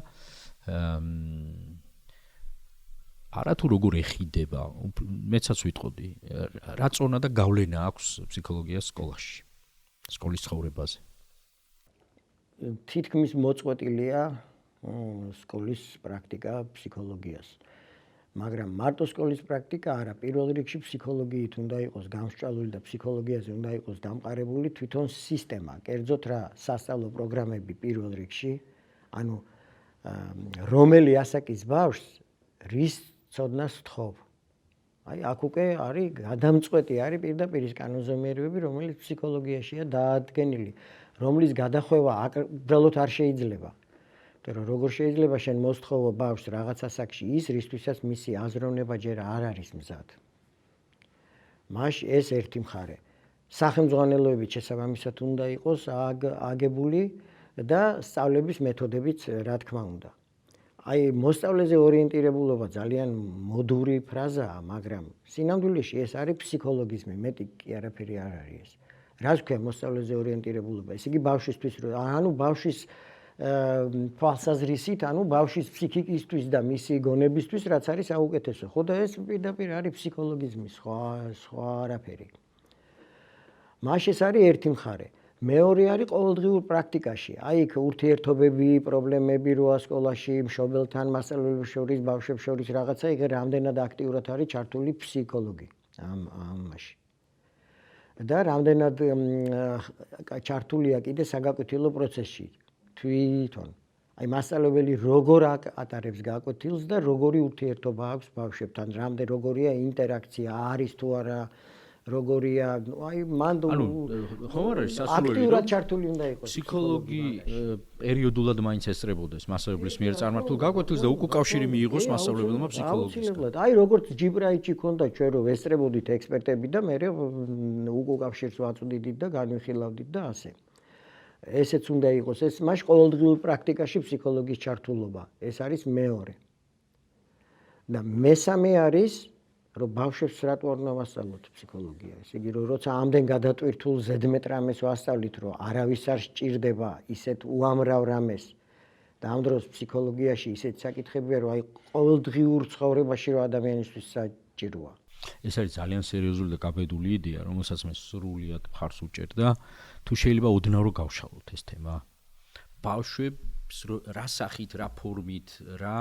[SPEAKER 1] არა თუ როგორ ეხიდება, მეცაც ვიტყოდი, რა წონა და გავლენა აქვს ფსიქოლოგიას სკოლაში, სკოლის ცხოვრებაზე.
[SPEAKER 2] თითქმის მოწყვეტილია სკოლის პრაქტიკა ფსიქოლოგიას. მაგრამ მარტო სკოლის პრაქტიკა არა, პირველ რიგში ფსიქოლოგიით უნდა იყოს გამსჭვალული და ფსიქოლოგიაზე უნდა იყოს დამყარებული თვითონ სისტემა. კერძოდ რა, სასწავლო პროგრამები პირველ რიგში, ანუ რომელი ასაკის ბავშვს რის ცოდნას თხოვ. აი აქ უკვე არის გადამწყვეტი არის პირდაპირ ის კანონზომიერებები, რომელიც ფსიქოლოგიაშია დაადგენილი, რომლის გადახვევა უბრალოდ არ შეიძლება. რომ როგორ შეიძლება შენ მოსთხოვო ბავშვს რაღაც ასაკში ის, რისთვისაც მისი აზროვნება ჯერ არ არის მზად. მაშინ ეს ერთი მხარე. სახელმძღვანელოებით შესაბამისად უნდა იყოს აგებული და სწავლების მეთოდებიც რა თქმა უნდა. აი მოსწავლეზე ორიენტირებულობა ძალიან მოდური ფრაზაა, მაგრამ სინამდვილეში ეს არის ფსიქოლოგიზმი, მეტი კი არაფერი არ არის ეს. რას ქვია მოსწავლეზე ორიენტირებულობა? ესე იგი ბავშვისთვის, ანუ ბავშვის თვალსაზრისით, ანუ ბავშვის ფსიქიკისთვის და მისი გონებისთვის რაც არის საუკეთესო. ხო და ეს პირდაპირ არის ფსიქოლოგიზმი, სხვა არაფერი. მაშინ ეს არის ერთი მხარე. მეორე არის ყოველდღიურ პრაქტიკაში. აი იქ ურთიერთობები, პრობლემები როა სკოლაში, მშობელთან, მასწავლებლებს შორის, ბავშვებს შორის რაღაცა, იქ რამდენად აქტიურად არის ჩართული ფსიქოლოგი ამაში. და რამდენად ჩართულია კიდე საგაკვეთილო პროცესში. თვითონ. აი მასწავლებელი როგორ ატარებს გაკვეთილს და როგორი ურთიერთობა აქვს ბავშვებთან, როგორია ინტერაქცია, არის თუ არა, როგორია, აი მან
[SPEAKER 1] ხომ არ არის სასურველი
[SPEAKER 2] აქტიურად ჩართული უნდა იყოს.
[SPEAKER 1] ფსიქოლოგი პერიოდულად მაინც ესწრებოდეს მასწავლებლის მიერ წარმართულ გაკვეთილს და უკავშირი მიიღოს მასწავლებელმა ფსიქოლოგისთან.
[SPEAKER 2] აი როგორც ჯიბრაიჩი ქონდა ჩვენ რომ ესწრებოდით ექსპერტები და მე უკავშირს ვაწვდიდით და განვიხილავდით და ასე. ესეც უნდა იყოს, ეს მაშინ ყოველდღიურ პრაქტიკაში ფსიქოლოგის ჩართულობა. ეს არის მეორე. და მესამე არის, რომ ბავშვებს რატო არ უნდა ვასწავლოთ ფსიქოლოგია. ესე იგი, რომ როცა ამდენ გადატვირთულ ზედმეტ რამეს ვასწავლით, რომ არავის არ სჭირდება ისეთ უამრავ რამეს. და ამ დროს ფსიქოლოგიაში ისეთ საკითხებია, რომ აი ყოველდღიურ ცხოვრებაში რომ ადამიანისთვის საჭიროა.
[SPEAKER 1] ეს არის ძალიან სერიოზული და კაბედული იდეა, რომელსაც მე სრულიად მხარს უჭერ და თუ შეიძლება ოდნავ რომ გავშალოთ ეს თემა. ბავშვებს რა სახით, რა ფორმით, რა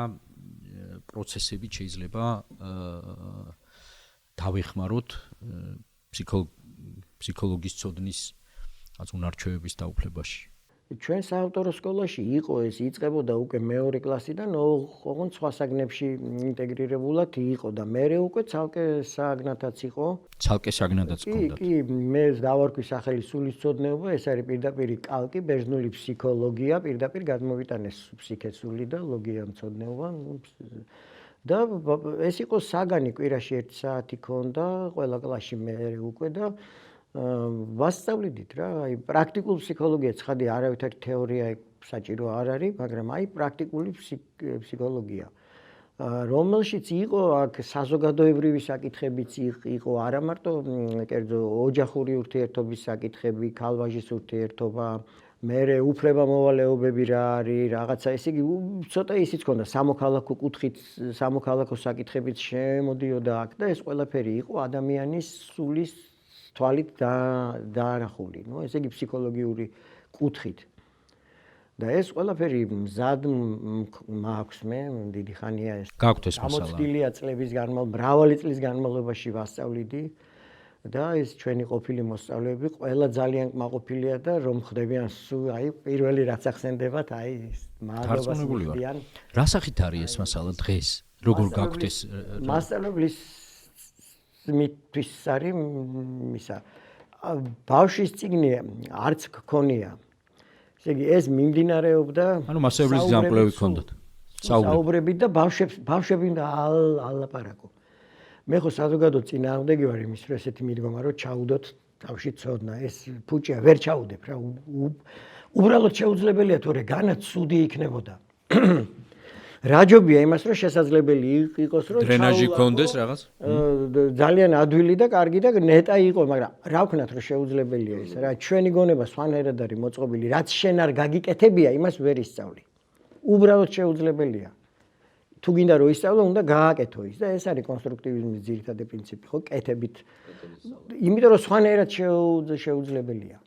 [SPEAKER 1] პროცესებით შეიძლება დავეხმაროთ ფსიქოლოგის ცოდნის უნარჩვევების დაუფლებაში. ჩვენ საავტორო სკოლაში იყო ეს იწყებოდა უკვე მეორე კლასიდან, ოღონდ სხვა საგნებში ინტეგრირებულად იყო და მერე უკვე ცალკე საგნათაც იყო. ცალკე საგნათაც ჰქონდათ. კი, მე დავარქვი სახელი სულისწოდნეობა, ეს არის პირდაპირ კალკი, ბერძნული ფსიქოლოგია, პირდაპირ გადმოვიტანეს ფსიქესული და ლოგია მცოდნეობა. და ეს იყო საგანი, კვირაში 1 საათი ჰქონდა, ყველა კლასში მე უკვე და ვასწავლიდით რა, აი პრაქტიკულ ფსიქოლოგია, ცხადია არავითარი თეორია საჭირო არ არის, მაგრამ აი პრაქტიკული ფსიქოლოგია. რომელშიც იყო აქ საზოგადოებრივი საკითხებიც იყო, არა მარტო კერძო ოჯახური ურთიერთობის საკითხები, ქალ-ვაჟის ურთიერთობა, მერე უფლება-მოვალეობები რა არის, რაღაცა, ესე იგი ცოტა ისიც ჰქონდა სამოქალაქო კუთხით, სამოქალაქო საკითხებიც შემოდიოდა აქ და ეს ყველაფერი იყო ადამიანის სულის თვალით დაარახული, ესე იგი ფსიქოლოგიური კუთხით. და ეს ყველაფერი მზად მაქვს მე, დიდი ხანია ეს. გაქვთ ეს მასალა. გამოცდილია წლების განმავლობაში, მრავალი წლის განმავლობაში ვასწავლიდი და ეს ჩვენი ყოფილი მოსწავლეები ყველა ძალიან კმაყოფილია და რომ ხდებიან სულ აი პირველი რაც ახსენდებათ, აი მადლობას მიხდიან. რა სახით არის ეს მასალა დღეს? როგორ გაგვთ ეს
[SPEAKER 2] მასწავლებლის მისთვის არის ისა ბავშვის წიგნი არც გქონია. ესე იგი ეს მიმდინარეობდა
[SPEAKER 1] ანუ მასწავლებლის გამკლევი ჰქონდათ.
[SPEAKER 2] საუბრებით და ბავშვები და ალაპარაკო. მე ხო საზოგადო წინააღმდეგი ვარ იმის, რომ ესეთი მიდგომა, რომ ჩაუდოთ თავში ცოდნა. ეს ფუჭია ვერ ჩაუდებ რა. უბრალოდ შეუძლებელია თორე განაც ცუდი იქნებოდა. რაჯობია იმას, რომ შესაძლებელი იყოს, რომ
[SPEAKER 1] დრენაჟი გქონდეს რაღაც?
[SPEAKER 2] ძალიან ადვილი და კარგი და ნეტა იყო, მაგრამ რა ვქნათ, რომ შეუძლებელია ეს რა. ჩვენი გონება სვანერად არის მოწყობილი, რაც შენ არ გაგიკეთებია, იმას ვერ ისწავლი. უბრალოდ შეუძლებელია. თუ გინდა რომ ისწავლო, უნდა გააკეთო ის და ეს არის კონსტრუქტივიზმის ძირითადი პრინციპი, ხო, კეთებით. იმიტომ რომ სვანერად შეუძლებელია.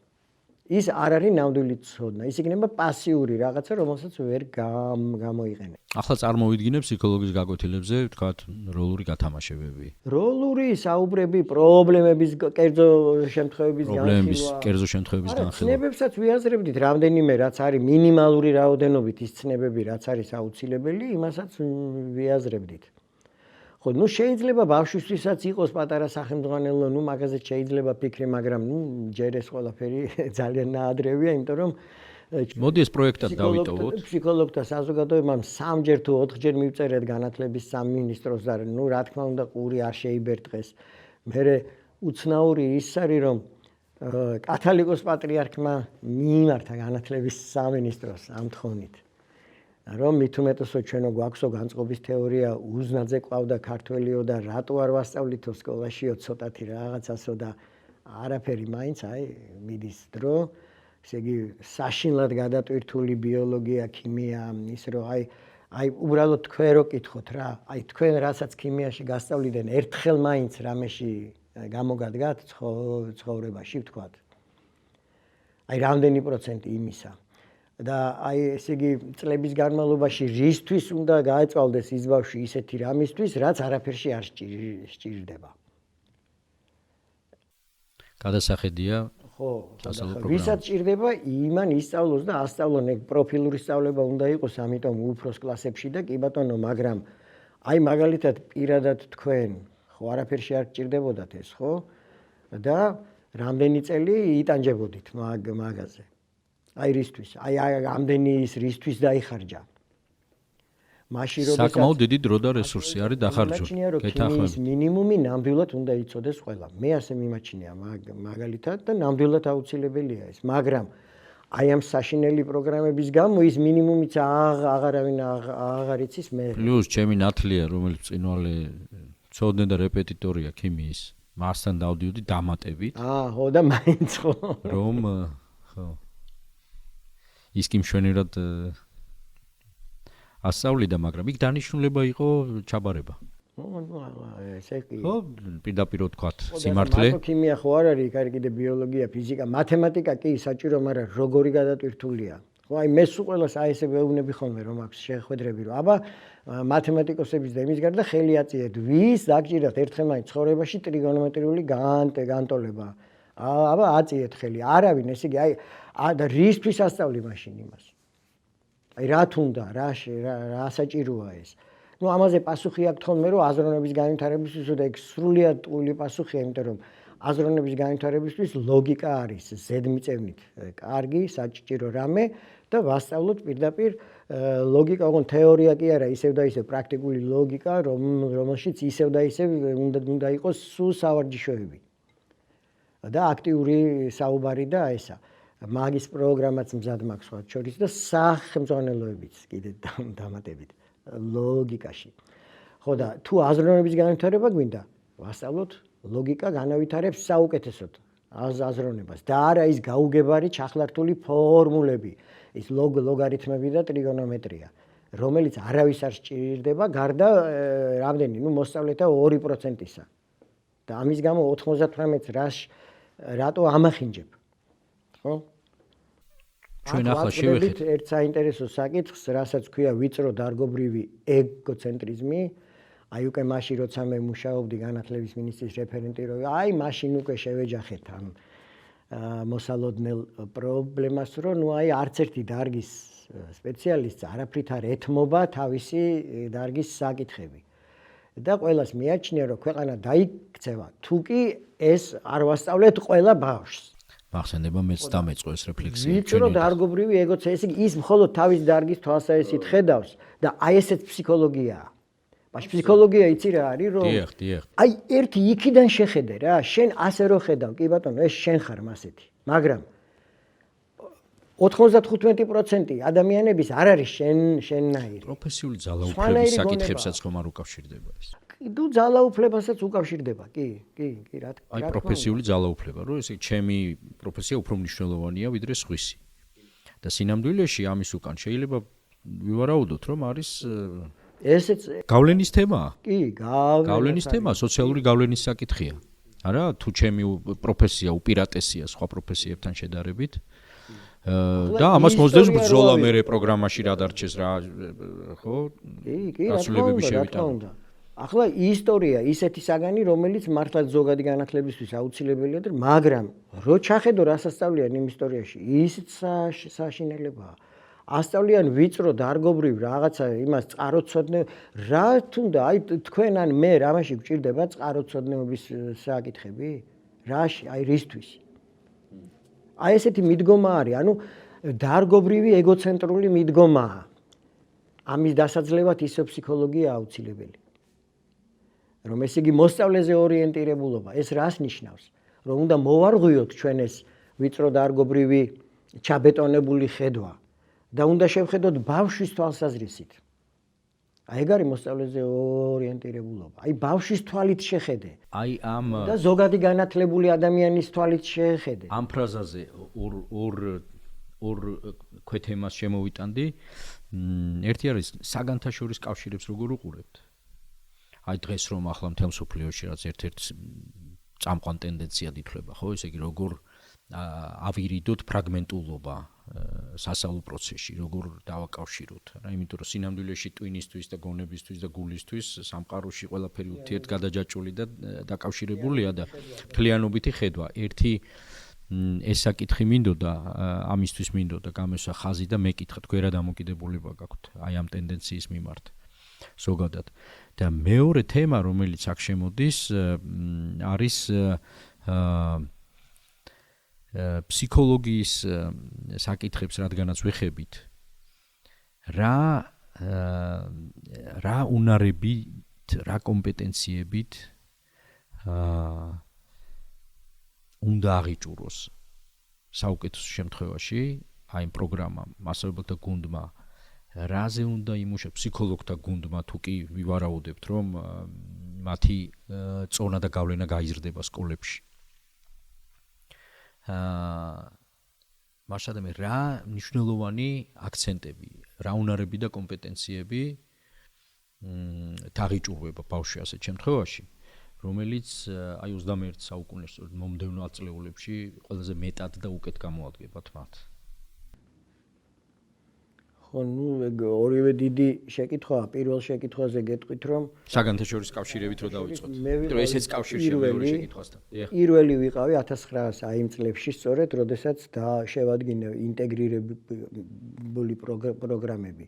[SPEAKER 2] ის არ არის ნამდვილი ცოდნა. ის იქნება პასიური რაღაცა, რომელსაც ვერ გამოიყენებ.
[SPEAKER 1] ახლა წარმოვიდგინებ ფსიქოლოგის გაკვეთილებზე, ვთქვათ, როლური გათამაშებები.
[SPEAKER 2] როლური საუბრები, პრობლემების, კერძო შემთხვევების
[SPEAKER 1] პრობლემების, კერძო შემთხვევების განხილვა.
[SPEAKER 2] ცნებებსაც ვიაზრებდით, რამდენიმე რაც არის მინიმალური რაოდენობით ის ცნებები, რაც არის აუცილებელი, იმასაც ვიაზრებდით. ხო, ნუ შეიძლება ბავშვისთვისაც იყოს პატარა სახელმძღვანელო, ნუ მაგაზე შეიძლება ფიქრი, მაგრამ ნუ ჯერ ეს ყველაფერი ძალიან ნაადრევია, იმიტომ რომ
[SPEAKER 1] მოდი ეს პროექტად დავიტოვოთ.
[SPEAKER 2] ფსიქოლოგთა საზოგადოებამ 3-ჯერ თუ 4-ჯერ მივწერეთ განათლების სამინისტროს და ნუ რა თქმა უნდა ყური არ შეიბერტყეს. მერე უცნაური ის არის რომ კათოლიკოს პატრიარქმა მიიმართა განათლების სამინისტროს ამ თხოვნით. რომ მით უმეტესო ჩვენო გვაქვსო განწყობის თეორია უზნაძე ყავდა ქართველიო და რატო არ ვასწავლითო სკოლაშიო ცოტათი რაღაცასო და არაფერი მაინც აი მიდის დრო ესე იგი საშინლად გადატვირთული ბიოლოგია, ქიმია, ის რომ აი უბრალოდ თქვენ რო კითხოთ რა, აი თქვენ რასაც ქიმიაში გასწავლიდან ერთხელ მაინც რამეში გამოგადგათ ცხოვრებაში ვთქვათ. აი რამდენი პროცენტი იმისა. და აი ესე იგი წლების განმავლობაში რისთვის უნდა გაეწვალდეს ის ბავშვი ისეთი რამისთვის, რაც არაფერში არ სჭირდება.
[SPEAKER 1] გადასახედია
[SPEAKER 2] ხო, ვისაც სჭირდება, იმან ისწავლოს და ასწავლონ, ეგ პროფილური სწავლება უნდა იყოს, ამიტომ უფროს კლასებში და კი ბატონო, მაგრამ აი მაგალითად პირადად თქვენ, ხო, არაფერში არ სჭირდებოდათ ეს, ხო? და რამდენი წელი იტანჯებოდით მაგაზე. აი რისთვის, აი ამდენი ის რისთვის დაიხარჯა. მაშინ როდესაც
[SPEAKER 1] საკმაოდ დიდი დრო და რესურსი არის დახარჯული.
[SPEAKER 2] ქიმიის მინიმუმი ნამდვილად უნდა იცოდეს ყველა. მე ასე მიმაჩნია მაგალითად და ნამდვილად აუცილებელია ეს, მაგრამ აი ამ საშინელი პროგრამების გამო ის მინიმუმიც აღარავინ აღარ იცის მე.
[SPEAKER 1] პლუს ჩემი ნათლია, რომელიც წინვალე ცოდნე და რეპეტიტორია ქიმიის, მასთან დავდიოდი დამატებით.
[SPEAKER 2] ხო და მაინც ხო.
[SPEAKER 1] რომ ხო ის კი მშვენივრად ასწავლიდა, მაგრამ იქ დანიშნულება იყო ჩაბარება.
[SPEAKER 2] ესე კი.
[SPEAKER 1] ხო, პირდაპირ ვთქვათ, სიმართლე.
[SPEAKER 2] მარტო ქიმია ხო არ არის, იქ არის კიდე ბიოლოგია, ფიზიკა, მათემატიკა კი საჭირო, მაგრამ როგორი გადატვირთულია. ხო, აი მე სულ ყველას აი ესე ვეუბნები ხოლმე, რომ აქვს შეხვედრები, რომ აბა მათემატიკოსების და იმის გარდა ხელი აწიეთ, ვის დაგჭირდათ ერთხელ მაინც ცხოვრებაში ტრიგონომეტრიული განტოლება. აბა აწიეთ ხელი, არავინ, ესე იგი აი და რისთვის ასწავლი მაშინ იმას. აი რა თუნდა, რა საჭიროა ეს. ნუ ამაზე პასუხი აქვს თქონმე, რომ აზროვნების განვითარებისთვის და ეგ სრულიად ტყუილი პასუხია, იმიტომ რომ აზროვნების განვითარებისთვის ლოგიკა არის ზედმიწევნით კარგი, საჭირო რამე და ვასწავლოთ პირდაპირ ლოგიკა, ოღონ თეორია კი არა, ისევ და ისევ პრაქტიკული ლოგიკა, რომელშიც ისევ და ისევ უნდა იყოს სულ სავარჯიშოები. და აქტიური საუბარი და ესა. მაგის პროგრამაც მზად მაქვს სხვა შორის და სახელმძღვანელოებიც კიდე დამატებით ლოგიკაში. ხო და თუ აზროვნების განვითარება გვინდა, ვასწავლოთ ლოგიკა განავითარებს საუკეთესოდ აზროვნებას და არა ის გაუგებარი ჩახლართული ფორმულები, ის ლოგარითმები და ტრიგონომეტრია, რომელიც არავის არ სჭირდება გარდა რამდენი, ნუ მოსწავლეთა 2%-ისა. და ამის გამო 98-ს რატო ამახინჯებ? ხო?
[SPEAKER 1] ჩვენ ახლა შევეხეთ
[SPEAKER 2] ერთ საინტერესო საკითხს, რასაც ქვია ვიწრო დარგობრივი ეგოცენტრიზმი. აი უკვე მაშინ როცა მე მუშაობდი განათლების მინისტრის რეფერენტი რო, აი მაშინ უკვე შევეჯახეთ ამ მოსალოდნელ პრობლემას, რომ ნუ აი არც ერთი დარგის სპეციალისტს არაფრით არ ეთმობა თავისი დარგის საკითხები. და ყველას მიაჩნია რომ ქვეყანა დაიქცევა თუ კი ეს არ ვასწავლეთ ყველა ბავშვს.
[SPEAKER 1] მახსენდება მეც დამეწყო ეს რეფლექსია.
[SPEAKER 2] ვიწრო დარგობრივი ეგოც ესე იგი ის მხოლოდ თავის დარგის თვალსაჩინით ხედავს და აი ესეც ფსიქოლოგიაა. მაშინ ფსიქოლოგია იცი რა არის რომ
[SPEAKER 1] დიახ.
[SPEAKER 2] აი ერთი იქიდან შეხედე რა, შენ ასე რო ხედავ, კი ბატონო, ეს შენ ხარ მასეთი. მაგრამ 95% ადამიანების არ არის შენნაირი.
[SPEAKER 1] პროფესიული ძალაუფლების საკითხებსაც ხომ არ უკავშირდება ეს.
[SPEAKER 2] თუ ძალაუფლებასაც უკავშირდება, კი, რა თქმა უნდა.
[SPEAKER 1] აი პროფესიული ძალაუფლება, რომ ესე ჩემი პროფესია უფრო მნიშვნელოვანია ვიდრე სხვისი. და სინამდვილეში ამის უკან შეიძლება ვივარაუდოთ, რომ არის
[SPEAKER 2] ესეც
[SPEAKER 1] გავლენის თემაა.
[SPEAKER 2] კი,
[SPEAKER 1] გავლენის თემა, სოციალური გავლენის საკითხია. არა, თუ ჩემი პროფესია უპირატესია სხვა პროფესიებთან შედარებით. და ამას მოსდევს ბრძოლა მე პროგრამაში რა დარჩეს რა, ხო?
[SPEAKER 2] კი, რა თქმა უნდა. ახლა ისტორია ისეთი საგანი, რომელიც მართლაც ზოგადი განათლებისთვის აუცილებელია და მაგრამ რო ჩახედო რა სასწავლიან იმ ისტორიაში, ისიც საშინელებაა. ასწავლიან ვიწრო დარგობრივ რაღაცა იმას წყაროცოდნე რა თუნდა აი თქვენ ან მე რამაში გვჭირდება წყაროცოდნეობის საკითხები? რაში? აი რისთვის? აი ესეთი მიდგომა არის, ანუ დარგობრივი ეგოცენტრული მიდგომაა. ამის დასაძლევად ისო ფსიქოლოგია აუცილებელი. რომ ესე იგი მოსწავლეზე ორიენტირებულობა, ეს რას ნიშნავს? რომ უნდა მოვარღვიოთ ჩვენ ეს ვიწრო დარგობრივი ჩაბეტონებული ხედვა და უნდა შევხედოთ ბავშვის თვალსაზრისით. აი ეგ არის მოსწავლეზე ორიენტირებულობა. აი ბავშვის თვალით შეხედე.
[SPEAKER 1] აი ამ
[SPEAKER 2] და ზოგადი განათლებული ადამიანის თვალით შეხედე.
[SPEAKER 1] ამ ფრაზაზე ორ ქვეთემას შემოვიტანდი. ერთი არის საგანთა შორის კავშირებს როგორ უყურებთ? აი დღეს რომ ახლა მთელ მსოფლიოში რაც ერთ-ერთ წამყვან ტენდენციად ითვლება, ხო, ესე იგი როგორ ავირიდოთ ფრაგმენტულობა სასწავლო პროცესში, როგორ დავაკავშიროთ, რა, იმიტომ რომ სინამდვილეში ტვინისთვის და გონებისთვის და გულისთვის სამყაროში ყველაფერი ურთიერთგადაჯაჭვული და დაკავშირებულია და მთლიანობითი ხედვა. ერთი ეს საკითხი მინდოდა, ამისთვის მინდოდა გამოსვა ხაზი და მეკითხა, თქვენ რა დამოკიდებულება გაქვთ აი ამ ტენდენციის მიმართ ზოგადად. და მეორე თემა, რომელიც აქ შემოდის, არის ფსიქოლოგიის საკითხებს რადგანაც ვეხებით. რა უნარებით, რა კომპეტენციებით უნდა აღიჭუროს საუკეთესო შემთხვევაში აი ამ პროგრამამ, მასწავლებელთა გუნდმა რაზე უნდა იმუშაოს ფსიქოლოგთა გუნდმა თუ კი ვივარაუდებთ რომ მათი წონა და გავლენა გაიზრდება სკოლებში. მასადამე რა მნიშვნელოვანი აქცენტები, რა უნარები და კომპეტენციები დაღიჭურვება ბავშვი ასეთ შემთხვევაში, რომელიც აი 21 საუკუნის მომდევნო ათწლეულებში ყველაზე მეტად და უკეთ გამოადგებათ მათ.
[SPEAKER 2] ხო, ნუ ორივე დიდი შეკითხვაა. პირველ შეკითხვაზე გეტყვით რომ
[SPEAKER 1] საგანთა შორის კავშირებით რო დავიწყოთ. იმიტომ ესეც კავშირში მეორე შეკითხვასთან.
[SPEAKER 2] პირველი ვიყავი 1900 აი იმ წლებში სწორედ, როდესაც შევადგინე ინტეგრირებული პროგრამები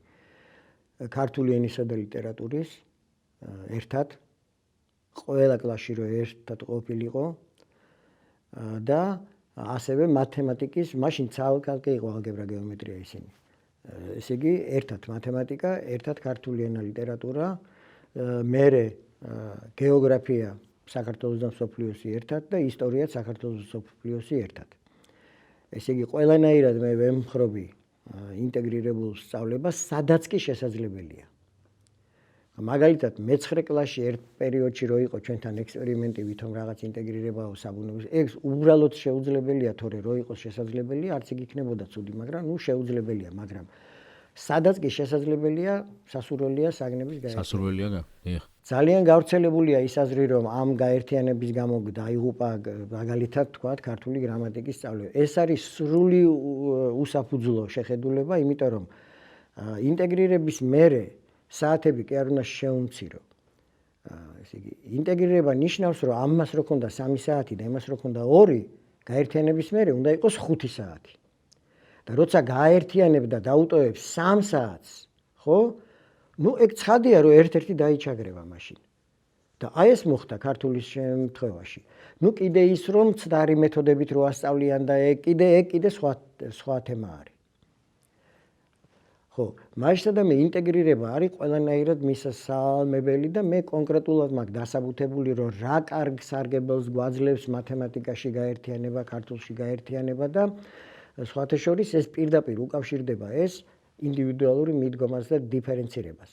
[SPEAKER 2] ქართული ენისა და ლიტერატურის ერთად ყველა კლასში რო ერთად ყოფილიყო და ასევე მათემატიკის, მაშინ ცალკე იყო ალგებრა, გეომეტრია ისინი. ესე იგი, ერთად მათემატიკა, ერთად ქართული ენა, ლიტერატურა, მერე გეოგრაფია საქართველოს და მსოფლიოსი ერთად და ისტორიაც საქართველოს და მსოფლიოსი ერთად. ესე იგი, ყველანაირად მე ვემხრობი ინტეგრირებულ სწავლებას, სადაც კი შესაძლებელია. მაგალითად, მე-9 კლასში ერთ პერიოდში რო იყო ჩვენთან ექსპერიმენტი ვითომ რაღაც ინტეგრირებაო საბუნების, ეს უბრალოდ შეუძლებელია, თორე რო იყოს შესაძლებელია, არც იქ იქნებოდა ცუდი, მაგრამ ნუ შეუძლებელია, მაგრამ სადაც კი შესაძლებელია, სასურველია საგნების გაერთიანება.
[SPEAKER 1] სასურველია, დიახ.
[SPEAKER 2] ძალიან გავრცელებულია ის აზრი, რომ ამ გაერთიანების გამო დაიღუპა მაგალითად თქვათ ქართული გრამატიკის სწავლება. ეს არის სრული უსაფუძვლო შეხედულება, იმიტომ რომ ინტეგრირების მერე საათები კი არ უნდა შეუმცირო. ესე იგი, ინტეგრირება ნიშნავს, რომ ამას რო ქონდა 3 საათი და იმას რო ქონდა 2, გაერთიანების მერე უნდა იყოს 5 საათი. და როცა გააერთიანებ და დაუტოვებ 3 საათს, ხო? ნუ ეგ ცხადია, რომ ერთ-ერთი დაიჩაგრება მაშინ. და აი ეს მოხდა ქართულის შემთხვევაში. ნუ კიდე ის რომ ცდარი მეთოდებით რო ასწავლიან და კიდე სხვა თემა არის. ხო, მაშინ და მე ინტეგრირება არის ყველანაირად მისასალმებელი და მე კონკრეტულად მაქვს დასაბუთებული რომ რა კარგ სარგებელს გვაძლევს მათემატიკაში გაერთიანება, ქართულში გაერთიანება და სხვათა შორის ეს პირდაპირ უკავშირდება ეს ინდივიდუალური მიდგომას და დიფერენცირებას.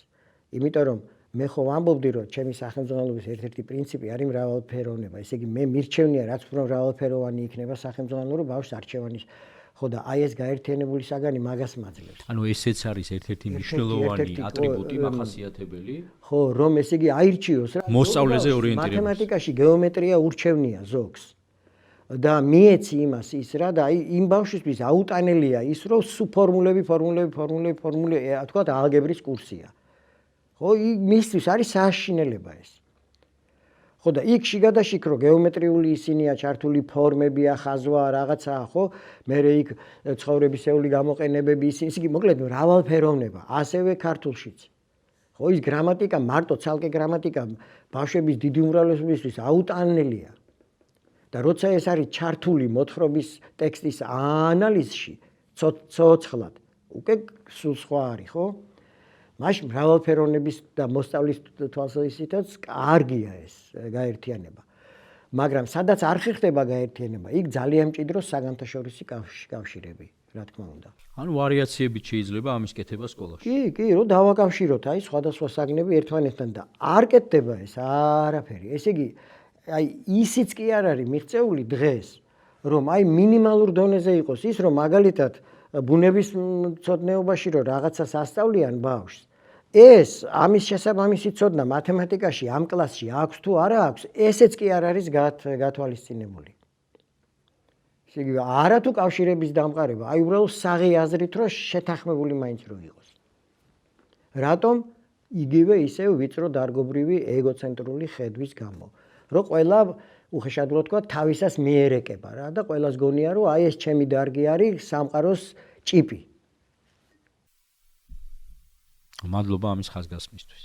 [SPEAKER 2] იმიტომ რომ მე ხო ვამბობდი რომ ჩემი სახელმძღვანელობის ერთ-ერთი პრინციპი არის მრავალფეროვნება. ესე იგი მე მირჩევნია რაც უფრო მრავალფეროვანი იქნება სახელმძღვანელო რომ ბავშვს არჩევანის ხო და აი ეს გაერთიანებული საგანი მაგას მაძლევს.
[SPEAKER 1] ანუ ესეც არის ერთ-ერთი მნიშვნელოვანი ატრიბუტი, მახასიათებელი.
[SPEAKER 2] ხო, რომ ესე იგი აირჩიოს რა.
[SPEAKER 1] მოსწავლეზე ორიენტირება.
[SPEAKER 2] მათემატიკაში გეომეტრია ურჩევნია ზოგს. და მიეცი იმას ის რა და აი იმ ბავშვისთვის აუტანელია ის რომ ფორმულები, თქვა ალგებრის კურსია. ხო, მისთვის არის სააშინელება ეს. ხო და იქ შიგადაშიგ რო გეომეტრიული ისინია ჩართული ფორმებია, ხაზვაა, რაღაცაა, ხო? მერე იქ ცხოვრებისეული გამოყენებები ისინი, იგი მოკლედ მრავალფეროვნება, ასევე ქართულშიც. ხო, ის გრამატიკა, მარტო ცალკე გრამატიკა ბავშვების დიდი უმრავლესობისთვის აუტანელია. და როცა ეს არის ჩართული მოთხრობის ტექსტის ანალიზში, ცოცხლად, უკვე სულ სხვა არის, ხო? მაშინ მრავალფეროვნების და მოსწავლის თვალსაზრისითაც კარგია ეს გაერთიანება. მაგრამ სადაც არ ხერხდება გაერთიანება, იქ ძალიან მჭიდროს საგანთაშორისი კავშირები, რა თქმა უნდა.
[SPEAKER 1] ანუ ვარიაციებით შეიძლება ამის კეთება სკოლაში.
[SPEAKER 2] კი, რომ დავაკავშიროთ აი სხვადასხვა საგნები ერთმანეთთან და არ კეთდება ეს არაფერი. ესე იგი, აი ისიც კი არ არის მიღწეული დღეს, რომ აი მინიმალურ დონეზე იყოს ის, რომ მაგალითად ბუნების მცოდნეობაში რომ რაღაცას ასწავლიან ბავშვს, ეს ამის შესაბამისი ცოდნა მათემატიკაში ამ კლასში აქვს თუ არა აქვს, ესეც კი არ არის გათვალისწინებული. ესე იგი, არა თუ კავშირების დამყარება, აი უბრალოდ საღი აზრით რომ შეთანხმებული მაინც რო იყოს. რატომ? იგივე ისევ ვიწრო დარგობრივი ეგოცენტრული ხედვის გამო. რომ ყველა უხეშადულად თქვა თავისას მიერეკება რა და ყველას გონია რომ აი ეს ჩემი დარგი არის სამყაროს ჭიპი.
[SPEAKER 1] მადლობა ამის ხაზგასმისთვის.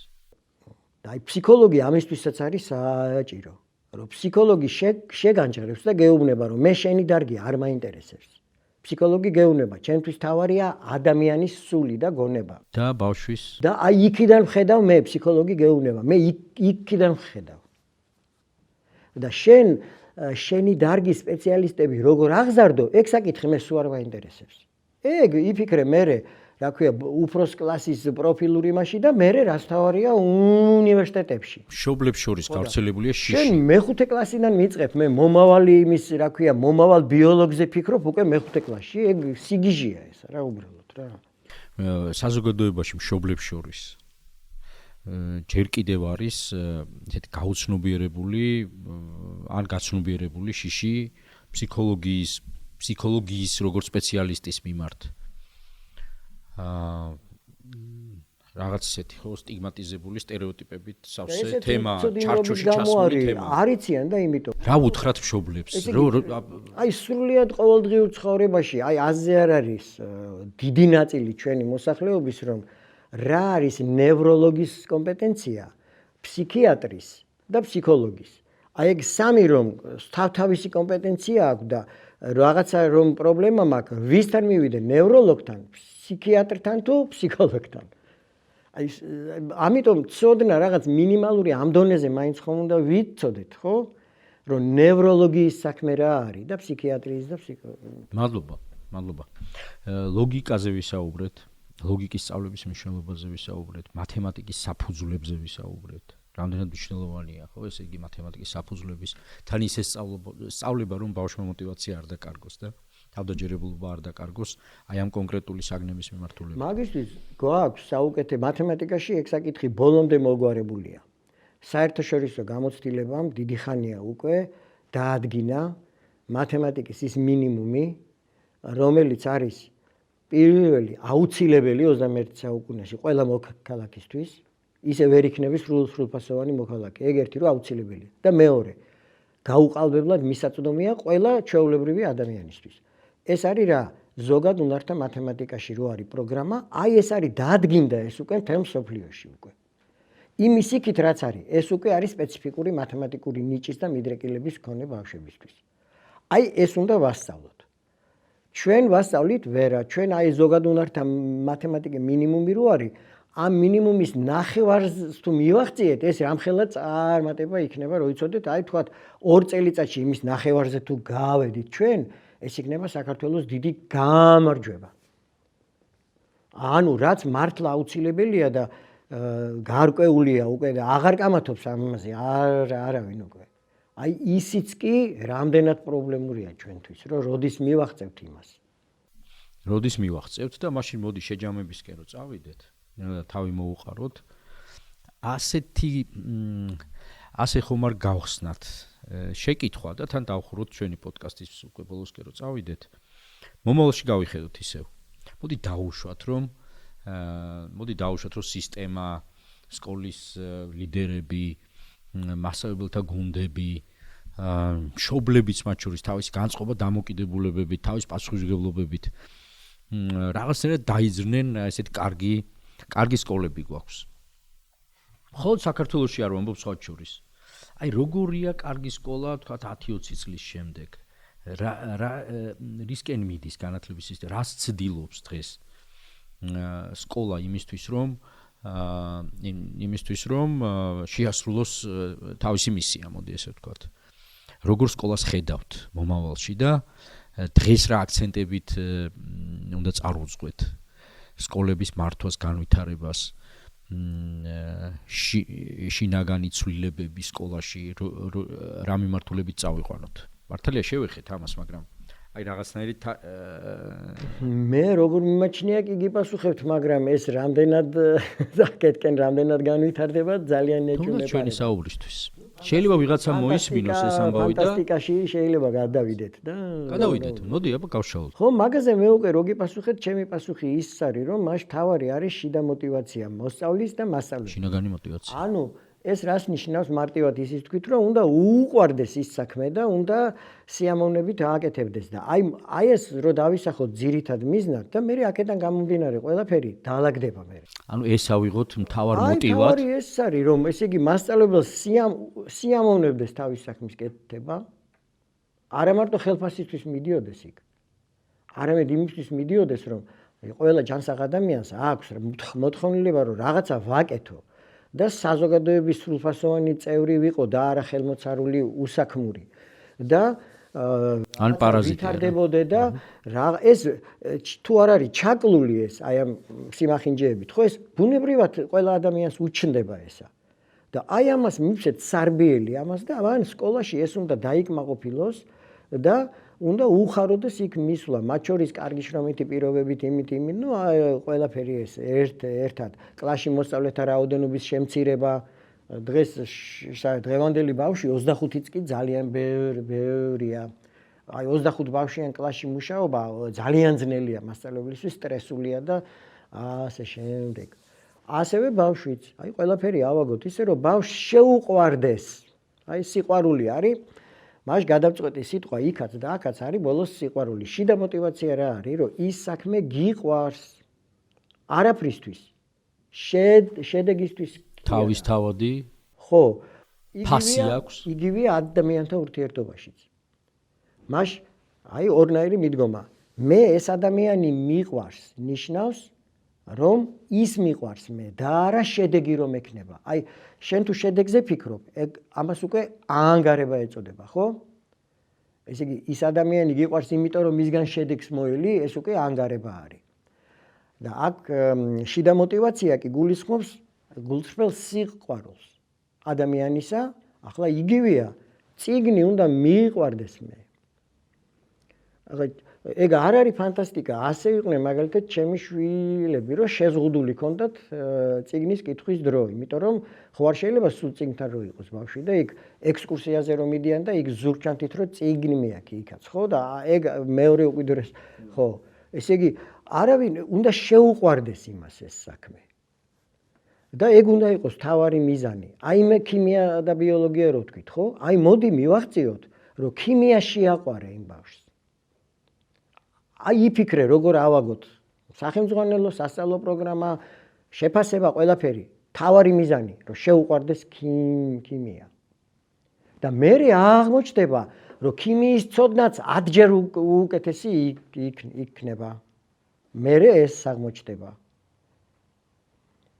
[SPEAKER 2] და აი ფსიქოლოგი ამისთვისაც არის საჭირო. რომ ფსიქოლოგი შეგანჭრებს და გეუბნება რომ მე შენი დარგი არ მაინტერესებს. ფსიქოლოგი გეუბნება, ჩემთვის თავარია ადამიანის სული და გონება.
[SPEAKER 1] და ბავშვის.
[SPEAKER 2] და აი იქიდან ვხედავ მე ფსიქოლოგი გეუბნება, მე იქიდან ვხედავ. და შენი დარგის სპეციალისტები როგორ აღზარდო, ეგ საკითხი მე სულ არ მაინტერესებს. ეგ იფიქრე მე, რა ქვია, უფროს კლასის პროფილური მასში და მე რაც თავარია უნივერსიტეტებში.
[SPEAKER 1] მშობლებს შორის გავრცელებულია შიში.
[SPEAKER 2] შენ მეხუთე კლასიდან მიწყებ, მე მომავალი იმის, რა ქვია, მომავალ ბიოლოგზე ფიქრობ უკვე მეხუთე კლასში, ეგ სიგიჟია ეს რა უბრალოდ რა.
[SPEAKER 1] საზოგადოებაში მშობლებს შორის ჯერ კიდევ არის ესეთი გაუცნობიერებული ან გაცნობიერებული შიში ფსიქოლოგიის როგორც სპეციალისტის მიმართ. რაღაც ესეთი ხო სტიგმატიზებული სტერეოტიპებით სავსე თემა, ჩარჩოში ჩასული თემა.
[SPEAKER 2] არიციან და იმიტომ.
[SPEAKER 1] რა უთხრათ მშობლებს?
[SPEAKER 2] აი სრულიად ყოველდღიურ ცხოვრებაში, აი აზზე არ არის დიდი ნაწილი ჩვენი მოსახლეობის, რომ რა არის ნევროლოგის კომპეტენცია, ფსიქიატრის და ფსიქოლოგის. აი ეგ სამი რომ თავთავისი კომპეტენცია აქვს და რაღაცა რომ პრობლემა მაქვს, ვისთან მივიდე, ნევროლოგთან, ფსიქიატრთან თუ ფსიქოლოგთან. აი ამიტომ ცოდნა რაღაც მინიმალური ამ დონეზე მაინც ხომ უნდა ვიცოდეთ, ხო? რომ ნევროლოგიის საქმე რა არის და ფსიქიატრიის და ფსიქოლოგიის.
[SPEAKER 1] მადლობა. ლოგიკაზე ვისაუბრეთ. ლოგიკის სწავლების მნიშვნელობაზე ვისაუბრეთ, მათემატიკის საფუძვლებზე ვისაუბრეთ. რამდენად მნიშვნელოვანია, ხო, ესე იგი მათემატიკის საფუძვლების თან ისე სწავლება, რომ ბავშვმა мотиваცია არ დაკარგოს და თავდაჯერებულობა არ დაკარგოს აი ამ კონკრეტული საგნების მიმართულებით.
[SPEAKER 2] მაგისტრის გვაქვს საუკეთე მათემატიკაში ეგ საკითხი ბოლომდე მოგვარებულია. საერთაშორისო გამოცდილებამ დიდი ხანია უკვე დაადგინა მათემატიკის ის მინიმუმი, რომელიც არის პირველი აუცილებელი 21 საუკუნეში ყველა მოქალაქისთვის, ისე ვერ იქნება სრულფასოვანი მოქალაქე. ეგ ერთი რომ აუცილებელია. და მეორე, გაუყალბებლად მისაწვდომია ყველა ჩვეულებრივი ადამიანისთვის. ეს არის რა, ზოგად უნართა მათემატიკაში რო არის პროგრამა, აი ეს არის დაადგინდა ეს უკვე მთელ მსოფლიოში უკვე. იმის იქით რაც არის, ეს უკვე არის სპეციფიკური მათემატიკური ნიჭის და მიდრეკილების მქონე ბავშვებისთვის. აი ეს უნდა ვასწავლოთ. ჩვენ ვასწავლით ვერა, ჩვენ აი ზოგად უნართა მათემატიკის მინიმუმი რო არის, ამ მინიმუმის ნახევარს თუ მივახციეთ, ეს რამხელა წარმატება იქნება, რო იცოდეთ, აი თქვათ 2 წელიწადში იმის ნახევარზე თუ გავედით ჩვენ, ეს იქნება საქართველოს დიდი გამარჯვება. ანუ რაც მართლა აუცილებელია და გარკვეულია უკვე და აღარ კამათობს ამაზე არავინ უკვე. აი ისიც კი რამდენად პრობლემურია ჩვენთვის, რომ როდის მივახცევთ იმას.
[SPEAKER 1] როდის მივახცევთ და მაშინ მოდი შეჯამებისკენ რო წავიდეთ, თავი მოუყაროთ. ასე ხომ არ გავხსნათ შეკითხვა და თან დავხუროთ ჩვენი პოდკასტის უკვე ბოლოსკენ რო წავიდეთ. მომავალში გავიხედოთ ისევ. მოდი დავუშვათ რომ სისტემა, სკოლის ლიდერები, მასწავლებელთა გუნდები, მშობლებიც მათ შორის თავისი განწყობა დამოკიდებულებებით, თავის პასუხისმგებლობებით რაღაცნაირად დაიძრნენ ესეთი კარგი სკოლები გვაქვს. მხოლოდ საქართველოში არ ვამბობ სხვა შორის. აი როგორია კარგი სკოლა, თქვათ 10-20 წლის შემდეგ. რისკენ მიდის განათლების სისტემა, რას ცდილობს დღეს სკოლა იმისთვის რომ შეასრულოს თავისი მისია, მოდი ესე ვთქვათ. როგორ სკოლას ხედავთ მომავალში და დღეს რა აქცენტებით უნდა წარუძღვეთ სკოლების მართვას, განვითარებას, შინაგანი ცვლილებები სკოლაში, რა მიმართულებით წავიყვანოთ. მართალია შევეხეთ ამას, მაგრამ აი რაღაცნაირი
[SPEAKER 2] მე როგორ მიმაჩნია კი გიპასუხებთ, მაგრამ ეს რამდენად საკეთკენ რამდენად განვითარდება ძალიან ეჭვმეპარება.
[SPEAKER 1] თუნდაც ჩვენი საუბრისთვის. შეიძლება ვიღაცამ მოისმინოს ეს ამბავი და
[SPEAKER 2] ფანტასტიკაში შეიძლება გადავიდეთ და
[SPEAKER 1] გადავიდეთ. მოდი აბა გავშალოთ.
[SPEAKER 2] ხო, მაგაზე მე უკვე რო გიპასუხეთ, ჩემი პასუხი ის არის, რომ მას თავარი არის შიდა мотиваცია მოსწავლის და მასწავლებლის.
[SPEAKER 1] შინაგანი мотиваცია.
[SPEAKER 2] ანუ ეს რას ნიშნავს მარტივად ისიც თქვით, რომ უნდა უყვარდეს ის საქმე და უნდა სიამოვნებით ააკეთებდეს და აი ეს რო დავისახოთ ძირითად მიზნად და მე აქედან გამომდინარე ყველაფერი დაალაგდება მე.
[SPEAKER 1] ანუ ეს ავიღოთ მთავარ მოტივად.
[SPEAKER 2] აი თავი ეს არის, რომ ესე იგი მასწავლებელს სიამოვნებდეს თავის საქმის კეთება. არა მარტო ხელფასისთვის მიდიოდეს იქ. არამედ იმისთვის მიდიოდეს, რომ ყველა ჯანსაღ ადამიანს აქვს მოთხოვნილება, რომ რაღაცა ვაკეთო. და საზოგადოების სრულფასოვანი წევრი ვიყო და არა ხელმოცარული უსაქმური და
[SPEAKER 1] ან პარაზიტი
[SPEAKER 2] ვითარდებოდე და ეს თუ არ არის ჩაკლული ეს აი ამ სიმახინჯეებით, ხო ეს ბუნებრივად ყველა ადამიანს უჩნდება ესა და აი ამას მივცეთ სარბიელი ამას და ან სკოლაში ეს უნდა დაიკმაყოფილოს და უნდა უხაროდეს იქ მისვლა, მათ შორის კარგი შრომითი პირობებით, იმით, ნუ ყველაფერი ეს ერთად კლასში მოსწავლეთა რაოდენობის შემცირება, დღეს დღევანდელი ბავშვი 25-იც კი ძალიან ბევრია. აი 25 ბავშვიან კლასში მუშაობა ძალიან ძნელია მასწავლებლისთვის, სტრესულია და ასე შემდეგ. ასევე ბავშვიც, აი ყველაფერი ავაგოთ ისე რომ ბავშვს შეუყვარდეს. აი სიყვარული არის მას გადავწყვეტი სიტყვა იქაც და აქაც არის ბოლოს სიყვარული. შიდა мотиваცია რა არის, რომ ის საქმე გიყვარს. არაფრისთვის. შედეგისთვის
[SPEAKER 1] თავისთავადი
[SPEAKER 2] ხო,
[SPEAKER 1] ფასი აქვს.
[SPEAKER 2] იგივე ადამიანთა ურთიერთობაშიც. მას აი ორნაირი მიდგომა. მე ეს ადამიანი მიყვარს, ნიშნავს რომ ის მიყვარს მე და არა შედეგი რომ ექნება. აი შენ თუ შედეგზე ფიქრობ, ამას უკვე ანგარება ეწოდება, ხო? ესე იგი ის ადამიანი გიყვარს იმიტომ რომ მისგან შედეგს მოელი, ეს უკვე ანგარება არის. და აქ შიდა мотиваცია კი გულისხმობს გულწრფელ სიყვარულს ადამიანისა, ახლა იგივეა, წიგნი უნდა მიიყვარდეს მე. ეგ არ არის ფანტასტიკა, ასე იყვნენ მაგალითად ჩემი შვილები, რომ შეზღუდული ქონდათ წიგნის კითხვის დრო, იმიტომ რომ ხო არ შეიძლება სულ წიგნთან რო იყოს ბავშვი და იქ ექსკურსიაზე რომ მიდიან და იქ ზურგჩანთით რომ წიგნი მეაქი იქაც, ხო და ეგ მეორე უკიდურეს, ხო. ესე იგი არავინ უნდა შეუყვარდეს იმას ეს საქმე. და ეგ უნდა იყოს თავარი მიზანი. აი მე ქიმია და ბიოლოგია რო ვთქვით, ხო? აი მოდი მივახციოთ, რომ ქიმია შეაყვარე იმ ბავშვს. აი იფიქრე როგორ ავაგოთ სახელმძღვანელო სასწავლო პროგრამა შეფასება ყველაფერი თავარი მიზანი, რომ შეუყვარდეს ქიმია. და მე აღმოჩნდება, რომ ქიმიის ცოდნაც 10-ჯერ უკეთესი იქნება. მე ეს აღმოჩნდება.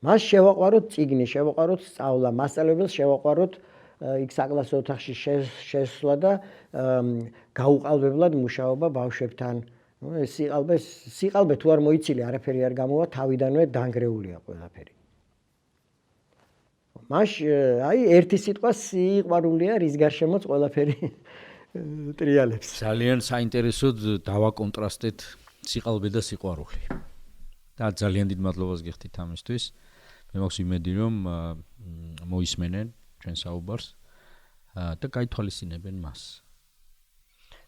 [SPEAKER 2] მას შევაყვაროთ წიგნი, შევაყვაროთ სწავლა, მასწავლებელს შევაყვაროთ იქ საკლასო ოთახში შესვლა და გაუყალბებლად მუშაობა ბავშვებთან. ეს სიყალბე თუ არ მოიცილი, არაფერი არ გამოვა, თავიდანვე დანგრეულია ყველაფერი. მას აი ერთი სიტყვა სიყვარულია, რის გარშემოც ყველაფერი ტრიალებს.
[SPEAKER 1] ძალიან საინტერესოდ დავაკონტრასტეთ სიყალბე და სიყვარული. და ძალიან დიდ მადლობას გიხდით ამისთვის. მე მაქვს იმედი, რომ მოისმენენ ჩვენ საუბარს და გაითვალისწინებენ მას.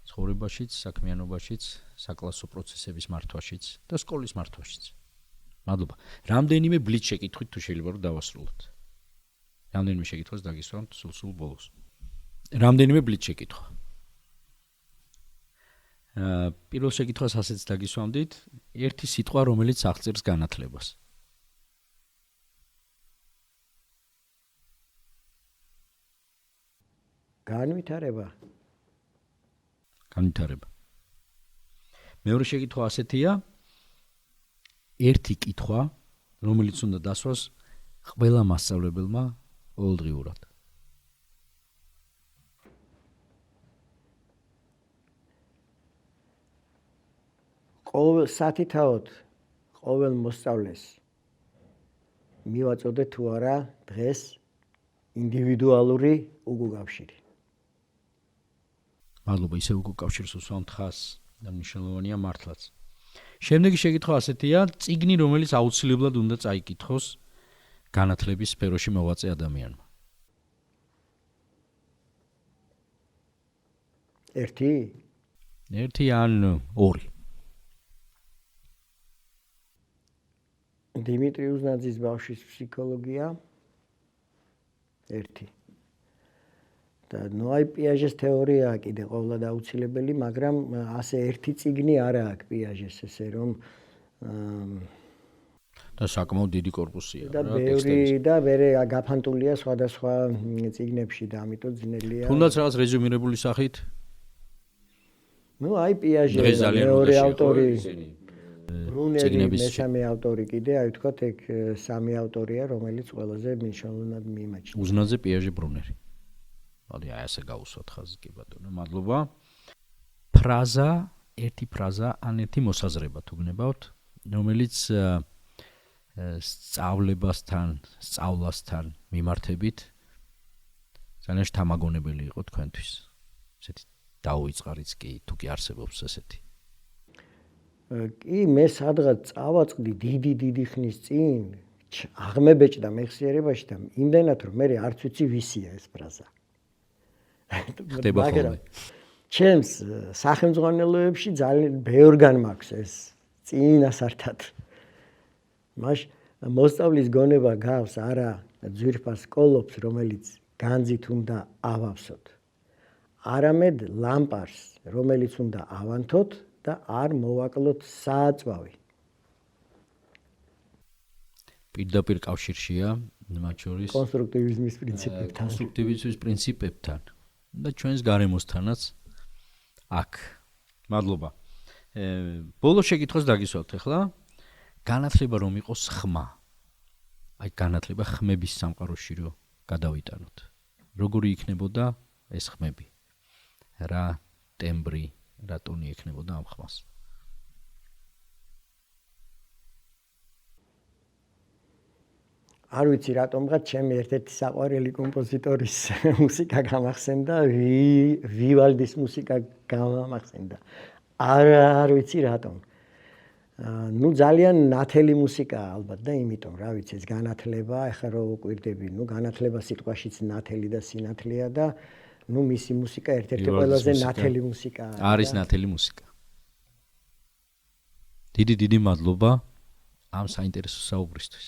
[SPEAKER 1] ცხოვრებაშიც, საქმიანობაშიც, საკლასო პროცესების მართვაშიც და სკოლის მართვაშიც. მადლობა. რამდენიმე ბლიც შეკითხვით თუ შეიძლება რომ დავასრულოთ. რამდენიმე შეკითხვას დაგისვამთ სულ ბოლოს. რამდენიმე ბლიც შეკითხვა. პირველ შეკითხვას ასეც დაგისვამდით, ერთი სიტყვა, რომელიც აღწერს განათლებას.
[SPEAKER 2] განვითარება.
[SPEAKER 1] განვითარება. მეორე შეკითხვა ასეთია, ერთი კითხვა, რომელიც უნდა დასვას ყველა მასწავლებელმა ყოველდღიურად.
[SPEAKER 2] ყოველ სათითაოდ ყოველ მოსწავლეს მივაწოდე თუ არა დღეს ინდივიდუალური უკავშირი.
[SPEAKER 1] მადლობა, ისე უკავშირს უსვამთ ხას და მნიშვნელოვანია მართლაც. შემდეგი შეკითხვა ასეთია, წიგნი, რომელიც აუცილებლად უნდა წაიკითხოს განათლების სფეროში მოღვაწე ადამიანმა. ერთი ან ორი.
[SPEAKER 2] დიმიტრი უზნაძის ბავშვის ფსიქოლოგია. ერთი. და ნოაი პიაჟეს თეორია კიდე ყოველად აუცილებელი, მაგრამ ასე ერთი წიგნი არა აქვს პიაჟეს, ესე რომ
[SPEAKER 1] და საკმაოდ დიდი კორპუსია
[SPEAKER 2] და ბევრი და მერე გაფანტულია სხვადასხვა წიგნებში და ამიტომ ძნელია.
[SPEAKER 1] თუნდაც რაღაც რეზუმირებული სახით?
[SPEAKER 2] აი პიაჟე მეორე ავტორი ბრუნერი, მესამე ავტორი კიდე, აი ვთქვათ, ეგ სამი ავტორია, რომელიც ყველაზე მნიშვნელოვნად მიიმაჩნია.
[SPEAKER 1] უზნაძე, პიაჟე, ბრუნერი. მოდი აი ასე გავუსვათ ხაზს, კი ბატონო, მადლობა. ფრაზა, ერთი ფრაზა ან ერთი მოსაზრება თუ გნებავთ, რომელიც სწავლასთან მიმართებით ძალიან შთამაგონებელი იყო თქვენთვის. ესეთი დაუიწყარიც კი, თუ კი არსებობს ესეთი.
[SPEAKER 2] კი, მე სადღაც წავაწყდი დიდი ხნის წინ, აღმებეჭდა მეხსიერებაში და იმდენად რომ მე არც ვიცი ვისია ეს ფრაზა.
[SPEAKER 1] ხდება ხოლმე.
[SPEAKER 2] ჩემს სახელმძღვანელოებში ძალიან ბევრგან მაქვს ეს წინასართად. მას მოსწავლის გონება გავს არა ძვირფას სკოლობს, რომელიც განძით უნდა ავავსოთ. არამედ ლამპარს, რომელიც უნდა ავანთოთ და არ მოვაკლოთ სააწვავი.
[SPEAKER 1] პირდაპირ კავშირშია მათ შორის
[SPEAKER 2] კონსტრუქტივიზმის პრინციპებთან.
[SPEAKER 1] კონსტრუქტივიზმის პრინციპებთან და ჩვენს გარემოსთანაც აქ. მადლობა. ბოლო შეკითხვას დაგისვათ ახლა. განათლება რომ იყოს ხმა. აი განათლება ხმების სამყაროში რო გადავიტანოთ. როგორი იქნებოდა ეს ხმები? რა ტემბრი, რა ტონი ექნებოდა ამ ხმას?
[SPEAKER 2] არ ვიცი რატომღაც ჩემი ერთ-ერთი საყვარელი კომპოზიტორის მუსიკა გამახსენდა, ვივალდის მუსიკა გამახსენდა. არ ვიცი რატომ. ნუ ძალიან ნათელი მუსიკაა ალბათ და იმიტომ რა ვიცი ეს განათლება, ეხლა რო ვკვირდები, ნუ განათლება სიტყვაშიც ნათელი და სინათლეა და ნუ მისი მუსიკა ერთ-ერთი ყველაზე ნათელი მუსიკაა.
[SPEAKER 1] არის ნათელი მუსიკა. დიდი მადლობა ამ საინტერესო საუბრისთვის.